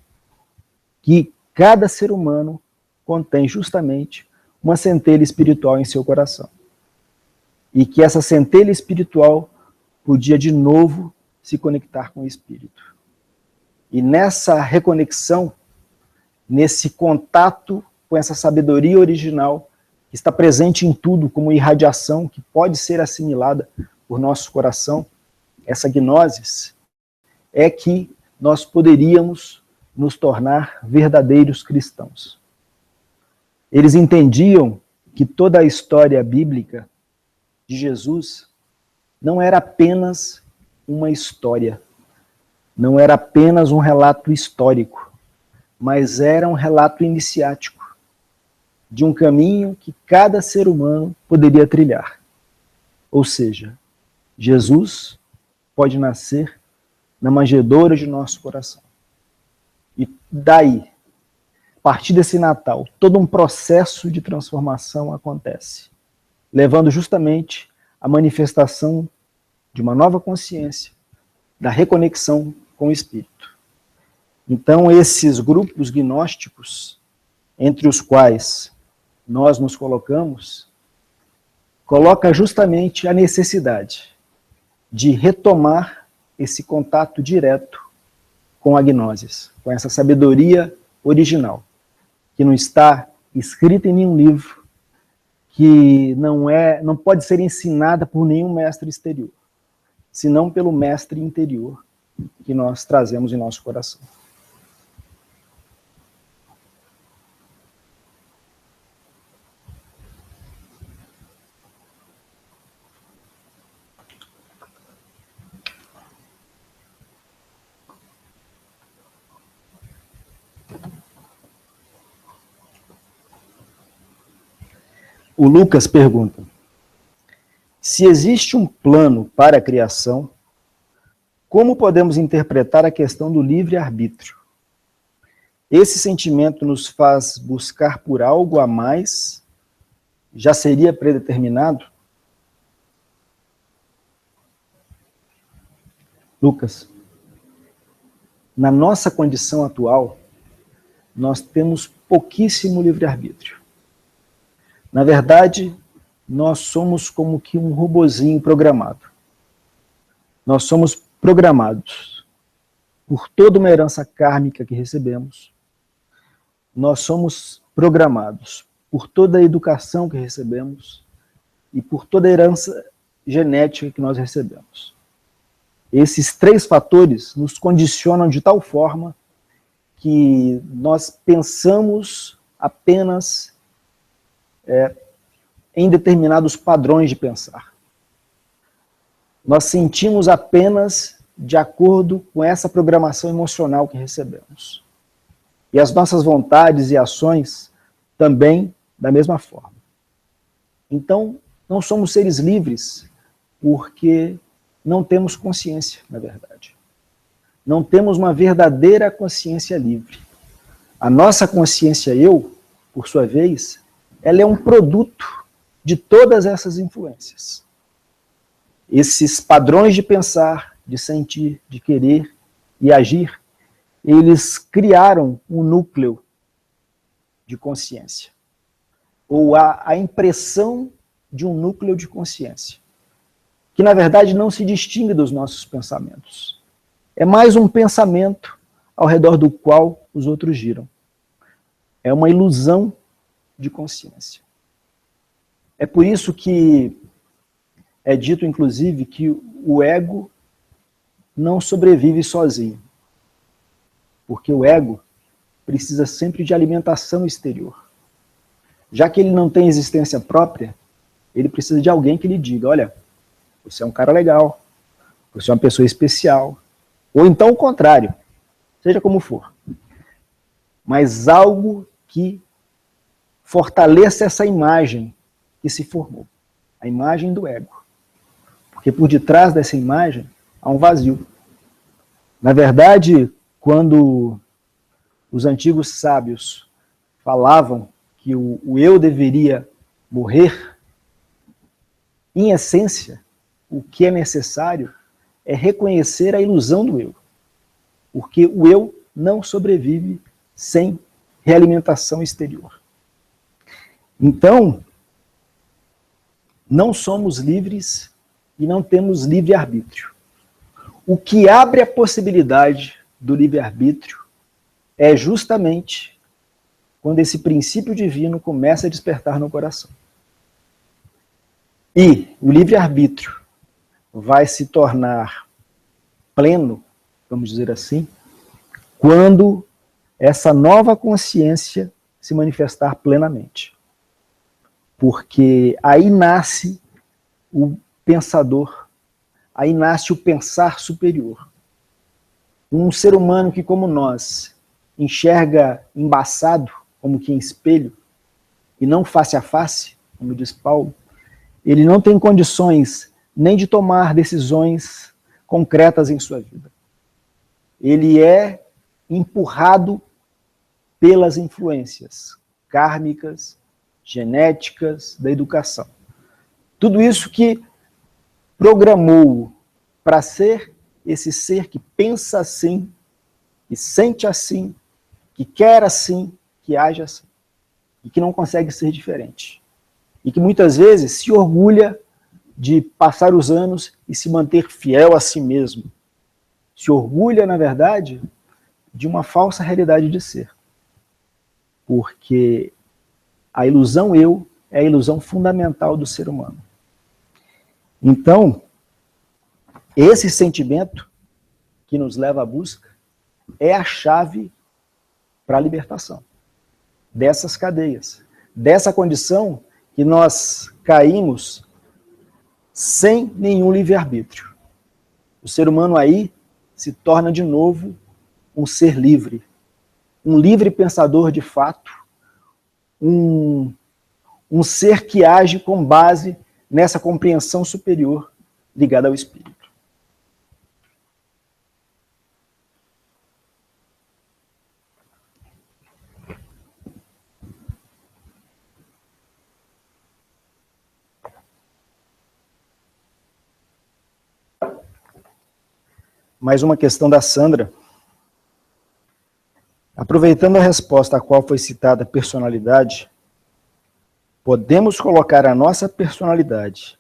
que cada ser humano contém justamente uma centelha espiritual em seu coração. E que essa centelha espiritual podia de novo se conectar com o Espírito. E nessa reconexão, nesse contato com essa sabedoria original, que está presente em tudo como irradiação, que pode ser assimilada por nosso coração, essa gnosis, é que nós poderíamos nos tornar verdadeiros cristãos. Eles entendiam que toda a história bíblica de Jesus não era apenas uma história, não era apenas um relato histórico, mas era um relato iniciático de um caminho que cada ser humano poderia trilhar. Ou seja, Jesus pode nascer na manjedoura de nosso coração. E daí, a partir desse Natal, todo um processo de transformação acontece, levando justamente à manifestação de uma nova consciência, da reconexão com o Espírito. Então, esses grupos gnósticos, entre os quais nós nos colocamos, coloca justamente a necessidade de retomar esse contato direto com a gnosis, com essa sabedoria original, que não está escrita em nenhum livro, que não pode ser ensinada por nenhum mestre exterior, senão pelo mestre interior que nós trazemos em nosso coração. O Lucas pergunta: se existe um plano para a criação, como podemos interpretar a questão do livre-arbítrio? Esse sentimento nos faz buscar por algo a mais? Já seria predeterminado? Lucas, na nossa condição atual, nós temos pouquíssimo livre-arbítrio. Na verdade, nós somos como que um robozinho programado. Nós somos programados por toda uma herança kármica que recebemos. Nós somos programados por toda a educação que recebemos e por toda a herança genética que nós recebemos. Esses três fatores nos condicionam de tal forma que nós pensamos apenas em determinados padrões de pensar. Nós sentimos apenas de acordo com essa programação emocional que recebemos. E as nossas vontades e ações também da mesma forma. Então, não somos seres livres porque não temos consciência, na verdade. Não temos uma verdadeira consciência livre. A nossa consciência eu, por sua vez, ela é um produto de todas essas influências. Esses padrões de pensar, de sentir, de querer e agir, eles criaram um núcleo de consciência, ou a impressão de um núcleo de consciência, que na verdade não se distingue dos nossos pensamentos. É mais um pensamento ao redor do qual os outros giram. É uma ilusão de consciência. É por isso que é dito, inclusive, que o ego não sobrevive sozinho. Porque o ego precisa sempre de alimentação exterior. Já que ele não tem existência própria, ele precisa de alguém que lhe diga: olha, você é um cara legal, você é uma pessoa especial. Ou então o contrário, seja como for. Mas algo que fortaleça essa imagem que se formou, a imagem do ego. Porque por detrás dessa imagem há um vazio. Na verdade, quando os antigos sábios falavam que o eu deveria morrer, em essência, o que é necessário é reconhecer a ilusão do eu. Porque o eu não sobrevive sem realimentação exterior. Então, não somos livres e não temos livre-arbítrio. O que abre a possibilidade do livre-arbítrio é justamente quando esse princípio divino começa a despertar no coração. E o livre-arbítrio vai se tornar pleno, vamos dizer assim, quando essa nova consciência se manifestar plenamente. Porque aí nasce o pensador, aí nasce o pensar superior. Um ser humano que, como nós, enxerga embaçado, como que em espelho, e não face a face, como diz Paulo, ele não tem condições nem de tomar decisões concretas em sua vida. Ele é empurrado pelas influências kármicas, genéticas, da educação. Tudo isso que programou para ser esse ser que pensa assim, que sente assim, que quer assim, que age assim, e que não consegue ser diferente. E que muitas vezes se orgulha de passar os anos e se manter fiel a si mesmo. Se orgulha, na verdade, de uma falsa realidade de ser. Porque a ilusão eu é a ilusão fundamental do ser humano. Então, esse sentimento que nos leva à busca é a chave para a libertação dessas cadeias, dessa condição que nós caímos sem nenhum livre-arbítrio. O ser humano aí se torna de novo um ser livre, um livre pensador de fato, um ser que age com base nessa compreensão superior ligada ao espírito. Mais uma questão da Sandra. Aproveitando a resposta a qual foi citada a personalidade, podemos colocar a nossa personalidade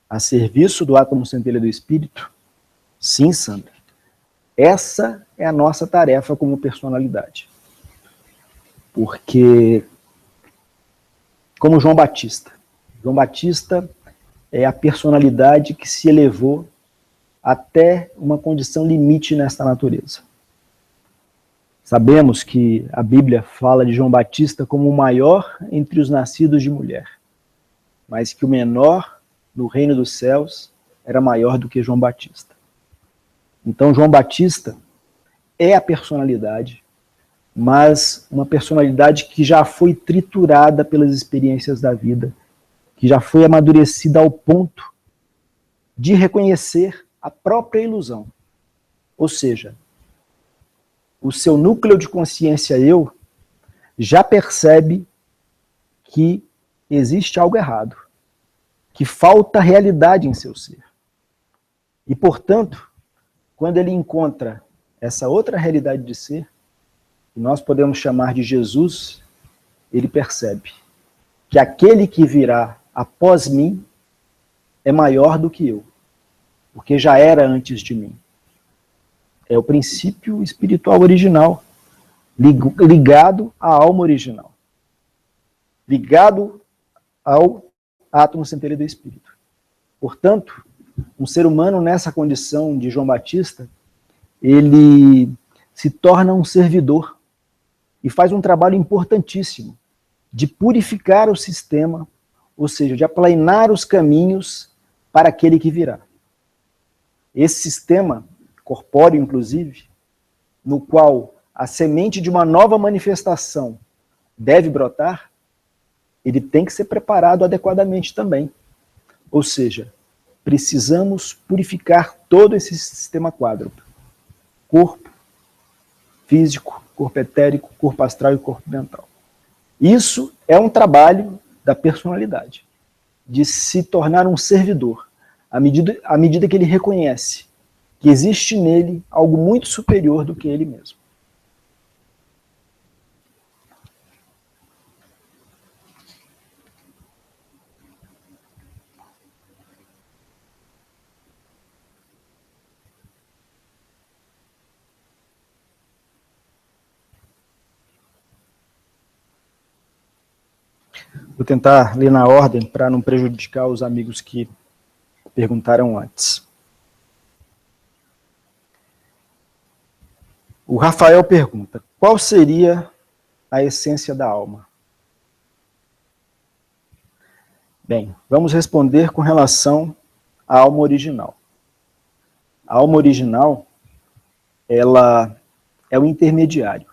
a serviço do átomo centelha do espírito? Sim, Sandra. Essa é a nossa tarefa como personalidade. Porque, como João Batista é a personalidade que se elevou até uma condição limite nesta natureza. Sabemos que a Bíblia fala de João Batista como o maior entre os nascidos de mulher, mas que o menor no reino dos céus era maior do que João Batista. Então, João Batista é a personalidade, mas uma personalidade que já foi triturada pelas experiências da vida, que já foi amadurecida ao ponto de reconhecer a própria ilusão. Ou seja, o seu núcleo de consciência eu já percebe que existe algo errado, que falta realidade em seu ser. E, portanto, quando ele encontra essa outra realidade de ser, que nós podemos chamar de Jesus, ele percebe que aquele que virá após mim é maior do que eu, porque já era antes de mim. É o princípio espiritual original, ligado à alma original, ligado ao átomo centelha do espírito. Portanto, um ser humano nessa condição de João Batista, ele se torna um servidor e faz um trabalho importantíssimo de purificar o sistema, ou seja, de aplainar os caminhos para aquele que virá. Esse sistema corpóreo, inclusive, no qual a semente de uma nova manifestação deve brotar, ele tem que ser preparado adequadamente também. Ou seja, precisamos purificar todo esse sistema quádruplo. Corpo físico, corpo etérico, corpo astral e corpo mental. Isso é um trabalho da personalidade, de se tornar um servidor, à medida que ele reconhece que existe nele algo muito superior do que ele mesmo. Vou tentar ler na ordem para não prejudicar os amigos que perguntaram antes. O Rafael pergunta: qual seria a essência da alma? Bem, vamos responder com relação à alma original. A alma original, ela é o intermediário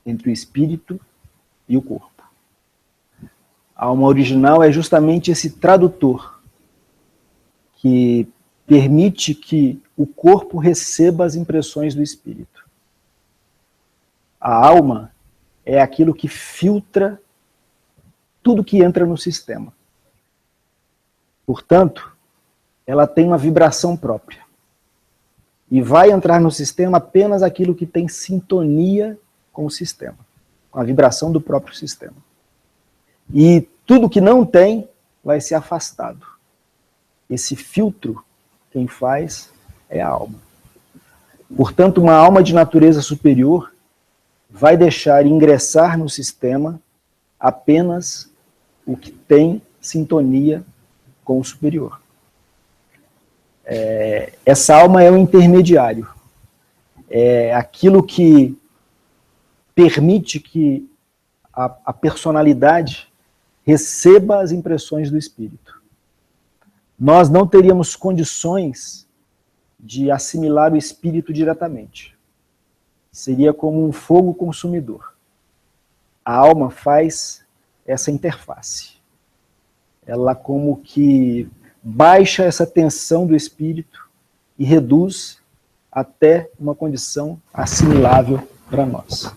entre o espírito e o corpo. A alma original é justamente esse tradutor que permite que o corpo receba as impressões do espírito. A alma é aquilo que filtra tudo que entra no sistema. Portanto, ela tem uma vibração própria. E vai entrar no sistema apenas aquilo que tem sintonia com o sistema, com a vibração do próprio sistema. E tudo que não tem vai ser afastado. Esse filtro, quem faz é a alma. Portanto, uma alma de natureza superior vai deixar ingressar no sistema apenas o que tem sintonia com o superior. Essa alma é o intermediário. É aquilo que permite que a personalidade receba as impressões do espírito. Nós não teríamos condições de assimilar o espírito diretamente. Seria como um fogo consumidor. A alma faz essa interface. Ela como que baixa essa tensão do espírito e reduz até uma condição assimilável para nós.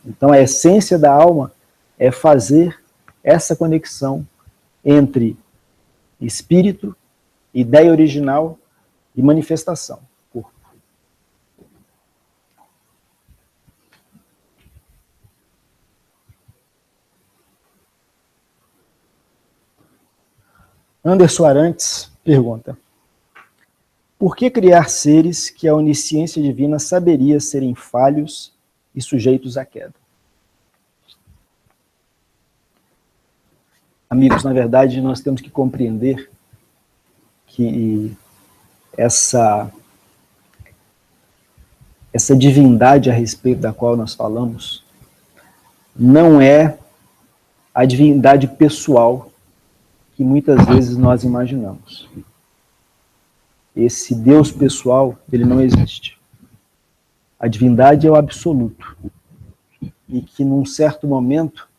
Então a essência da alma é fazer essa conexão entre espírito, ideia original e manifestação, corpo. Anderson Arantes pergunta: por que criar seres que a onisciência divina saberia serem falhos e sujeitos à queda? Amigos, na verdade, nós temos que compreender que essa divindade a respeito da qual nós falamos não é a divindade pessoal que muitas vezes nós imaginamos. Esse Deus pessoal, ele não existe. A divindade é o absoluto. E que num certo momento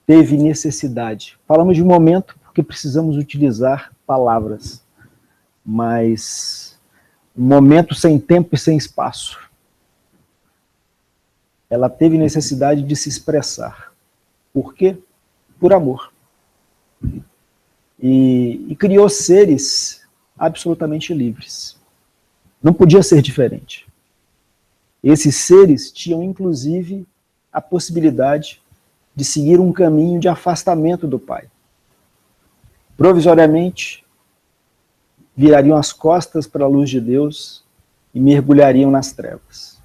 teve necessidade. Falamos de momento porque precisamos utilizar palavras, mas um momento sem tempo e sem espaço. Ela teve necessidade de se expressar. Por quê? Por amor. E criou seres absolutamente livres. Não podia ser diferente. Esses seres tinham, inclusive, a possibilidade de seguir um caminho de afastamento do Pai. Provisoriamente, virariam as costas para a luz de Deus e mergulhariam nas trevas.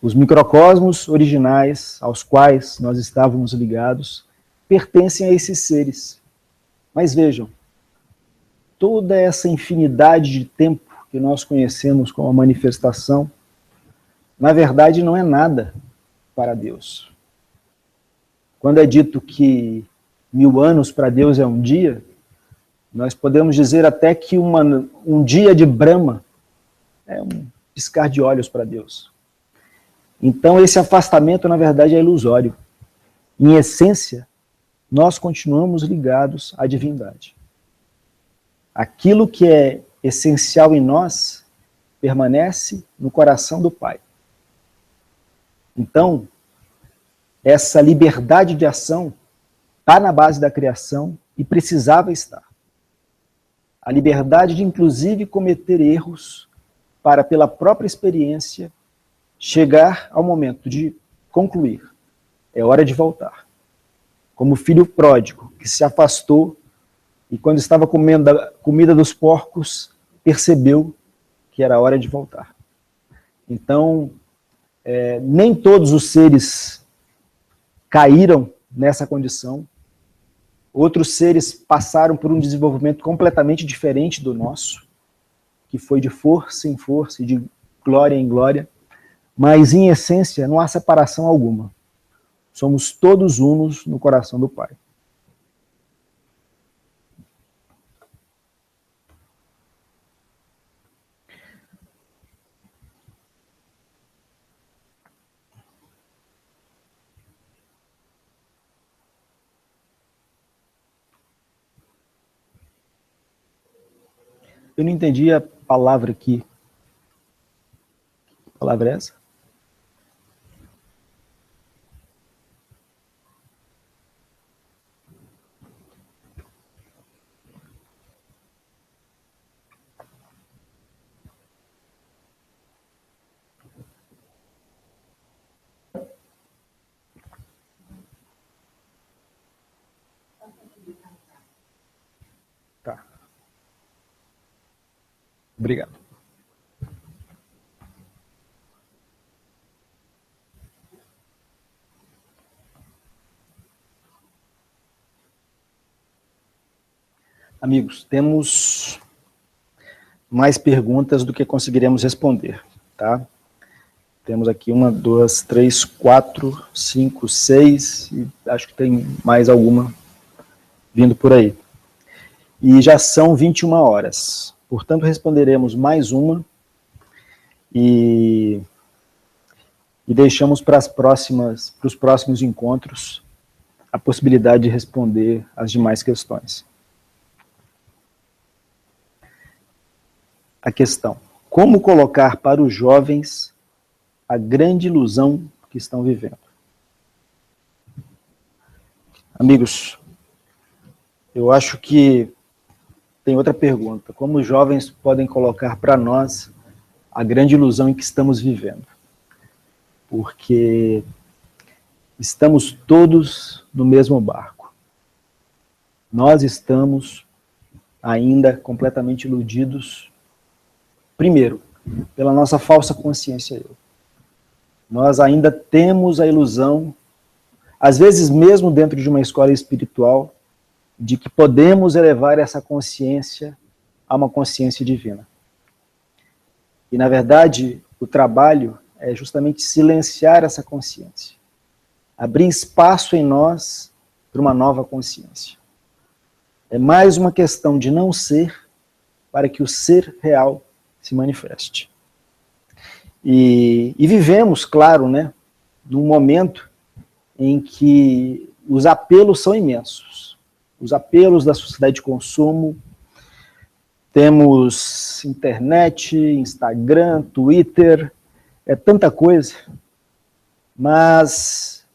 Os microcosmos originais aos quais nós estávamos ligados pertencem a esses seres. Mas vejam, toda essa infinidade de tempo que nós conhecemos como a manifestação, na verdade não é nada para Deus. Quando é dito que 1000 anos para Deus é um dia, nós podemos dizer até que um dia de Brahma é um piscar de olhos para Deus. Então esse afastamento, na verdade, é ilusório. Em essência, nós continuamos ligados à divindade. Aquilo que é essencial em nós permanece no coração do Pai. Então, essa liberdade de ação está na base da criação e precisava estar. A liberdade de, inclusive, cometer erros para, pela própria experiência, chegar ao momento de concluir. É hora de voltar. Como o filho pródigo, que se afastou e, quando estava comendo a comida dos porcos, percebeu que era hora de voltar. Então, nem todos os seres caíram nessa condição. Outros seres passaram por um desenvolvimento completamente diferente do nosso, que foi de força em força e de glória em glória, mas em essência não há separação alguma. Somos todos unos no coração do Pai. Eu não entendi a palavra aqui. Que palavra é essa? Tá. Obrigado. Amigos, temos mais perguntas do que conseguiremos responder, tá? Temos aqui 1, 2, 3, 4, 5, 6, e acho que tem mais alguma vindo por aí. E já são 21 horas, portanto responderemos mais uma e deixamos para os próximos encontros a possibilidade de responder as demais questões. A questão: como colocar para os jovens a grande ilusão que estão vivendo? Amigos, eu acho que tem outra pergunta. Como os jovens podem colocar para nós a grande ilusão em que estamos vivendo? Porque estamos todos no mesmo barco. Nós estamos ainda completamente iludidos, primeiro, pela nossa falsa consciência eu. Nós ainda temos a ilusão, às vezes mesmo dentro de uma escola espiritual, de que podemos elevar essa consciência a uma consciência divina. E, na verdade, o trabalho é justamente silenciar essa consciência, abrir espaço em nós para uma nova consciência. É mais uma questão de não ser para que o ser real se manifeste. E vivemos, claro, né, num momento em que os apelos são imensos. Os apelos da sociedade de consumo, temos internet, Instagram, Twitter, é tanta coisa, mas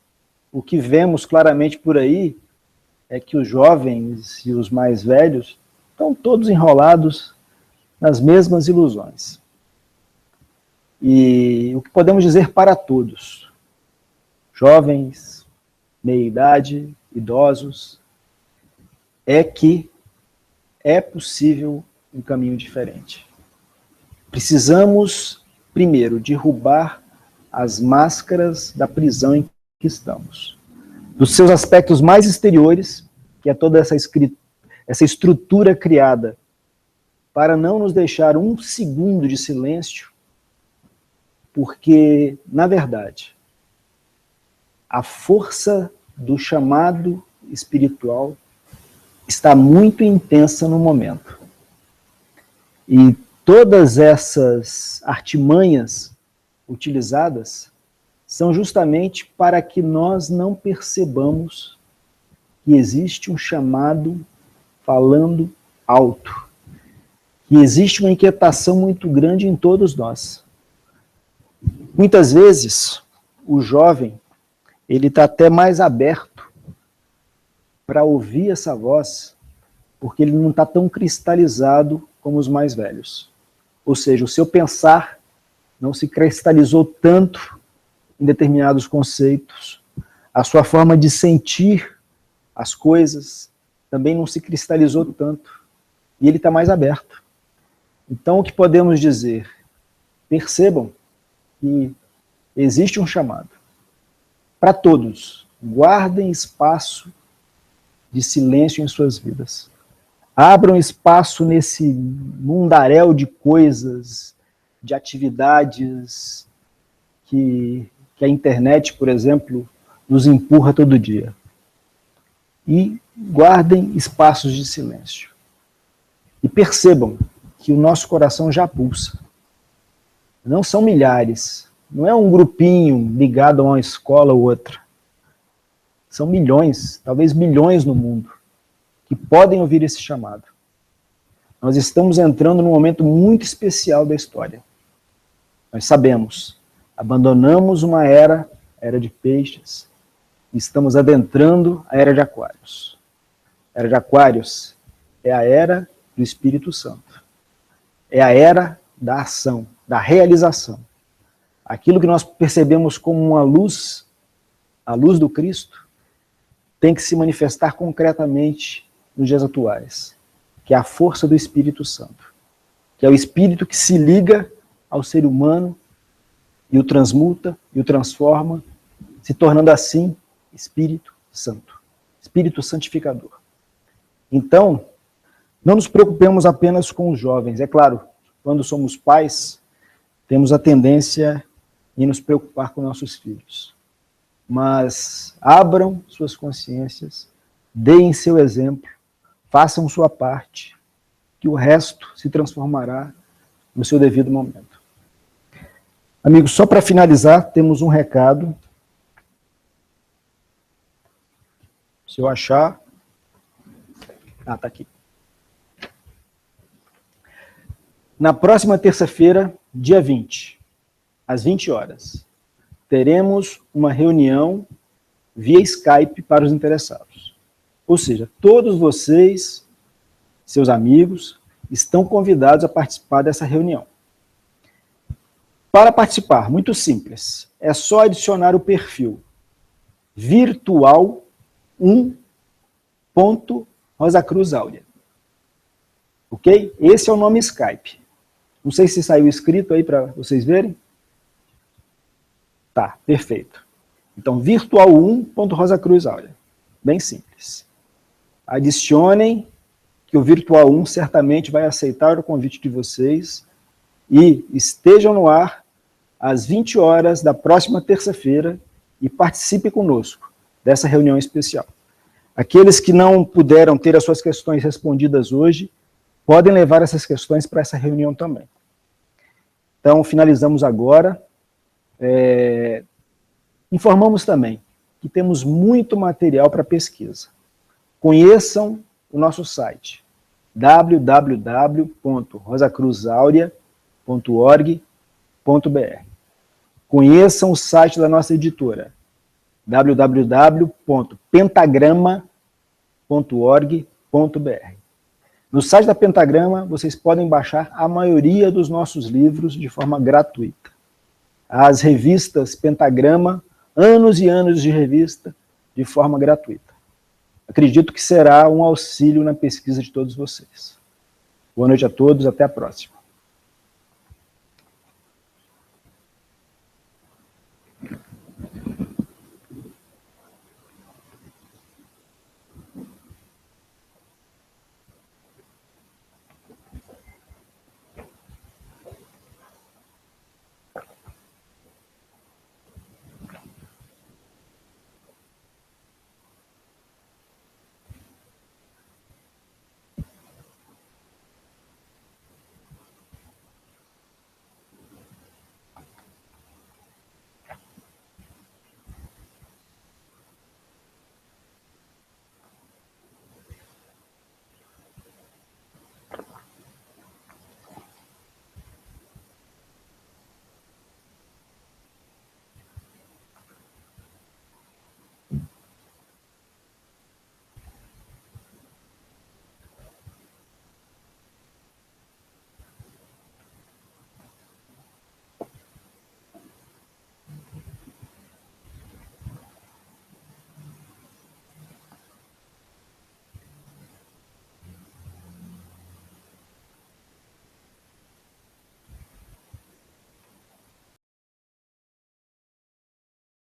o que vemos claramente por aí é que os jovens e os mais velhos estão todos enrolados nas mesmas ilusões. E o que podemos dizer para todos, jovens, meia-idade, idosos, é que é possível um caminho diferente. Precisamos, primeiro, derrubar as máscaras da prisão em que estamos. Dos seus aspectos mais exteriores, que é toda essa estrutura criada para não nos deixar um segundo de silêncio, porque, na verdade, a força do chamado espiritual está muito intensa no momento. E todas essas artimanhas utilizadas são justamente para que nós não percebamos que existe um chamado falando alto, que existe uma inquietação muito grande em todos nós. Muitas vezes, o jovem, ele está até mais aberto para ouvir essa voz, porque ele não está tão cristalizado como os mais velhos. Ou seja, o seu pensar não se cristalizou tanto em determinados conceitos, a sua forma de sentir as coisas também não se cristalizou tanto, e ele está mais aberto. Então, o que podemos dizer? Percebam que existe um chamado para todos, guardem espaço de silêncio em suas vidas. Abram espaço nesse mundaréu de coisas, de atividades que a internet, por exemplo, nos empurra todo dia. E guardem espaços de silêncio. E percebam que o nosso coração já pulsa. Não são milhares, não é um grupinho ligado a uma escola ou outra. São milhões, talvez bilhões no mundo, que podem ouvir esse chamado. Nós estamos entrando num momento muito especial da história. Nós sabemos, abandonamos uma era de peixes, e estamos adentrando a era de Aquários. A era de Aquários é a era do Espírito Santo. É a era da ação, da realização. Aquilo que nós percebemos como uma luz, a luz do Cristo, tem que se manifestar concretamente nos dias atuais, que é a força do Espírito Santo, que é o Espírito que se liga ao ser humano e o transmuta e o transforma, se tornando assim Espírito Santo, Espírito Santificador. Então, não nos preocupemos apenas com os jovens. É claro, quando somos pais, temos a tendência em nos preocupar com nossos filhos. Mas abram suas consciências, deem seu exemplo, façam sua parte, que o resto se transformará no seu devido momento. Amigos, só para finalizar, temos um recado. Se eu achar... Ah, está aqui. Na próxima terça-feira, dia 20, às 20 horas, teremos uma reunião via Skype para os interessados. Ou seja, todos vocês, seus amigos, estão convidados a participar dessa reunião. Para participar, muito simples, é só adicionar o perfil virtual1.rosacruzaurea. Ok? Esse é o nome Skype. Não sei se saiu escrito aí para vocês verem. Tá, perfeito. Então, virtual1.rosacruzaurea. Bem simples. Adicionem, que o Virtual1 certamente vai aceitar o convite de vocês e estejam no ar às 20 horas da próxima terça-feira e participe conosco dessa reunião especial. Aqueles que não puderam ter as suas questões respondidas hoje, podem levar essas questões para essa reunião também. Então, finalizamos agora. Informamos também que temos muito material para pesquisa. Conheçam o nosso site, www.rosacruzaurea.org.br. Conheçam o site da nossa editora, www.pentagrama.org.br. No site da Pentagrama, vocês podem baixar a maioria dos nossos livros de forma gratuita. As revistas Pentagrama, anos e anos de revista, de forma gratuita. Acredito que será um auxílio na pesquisa de todos vocês. Boa noite a todos, até a próxima.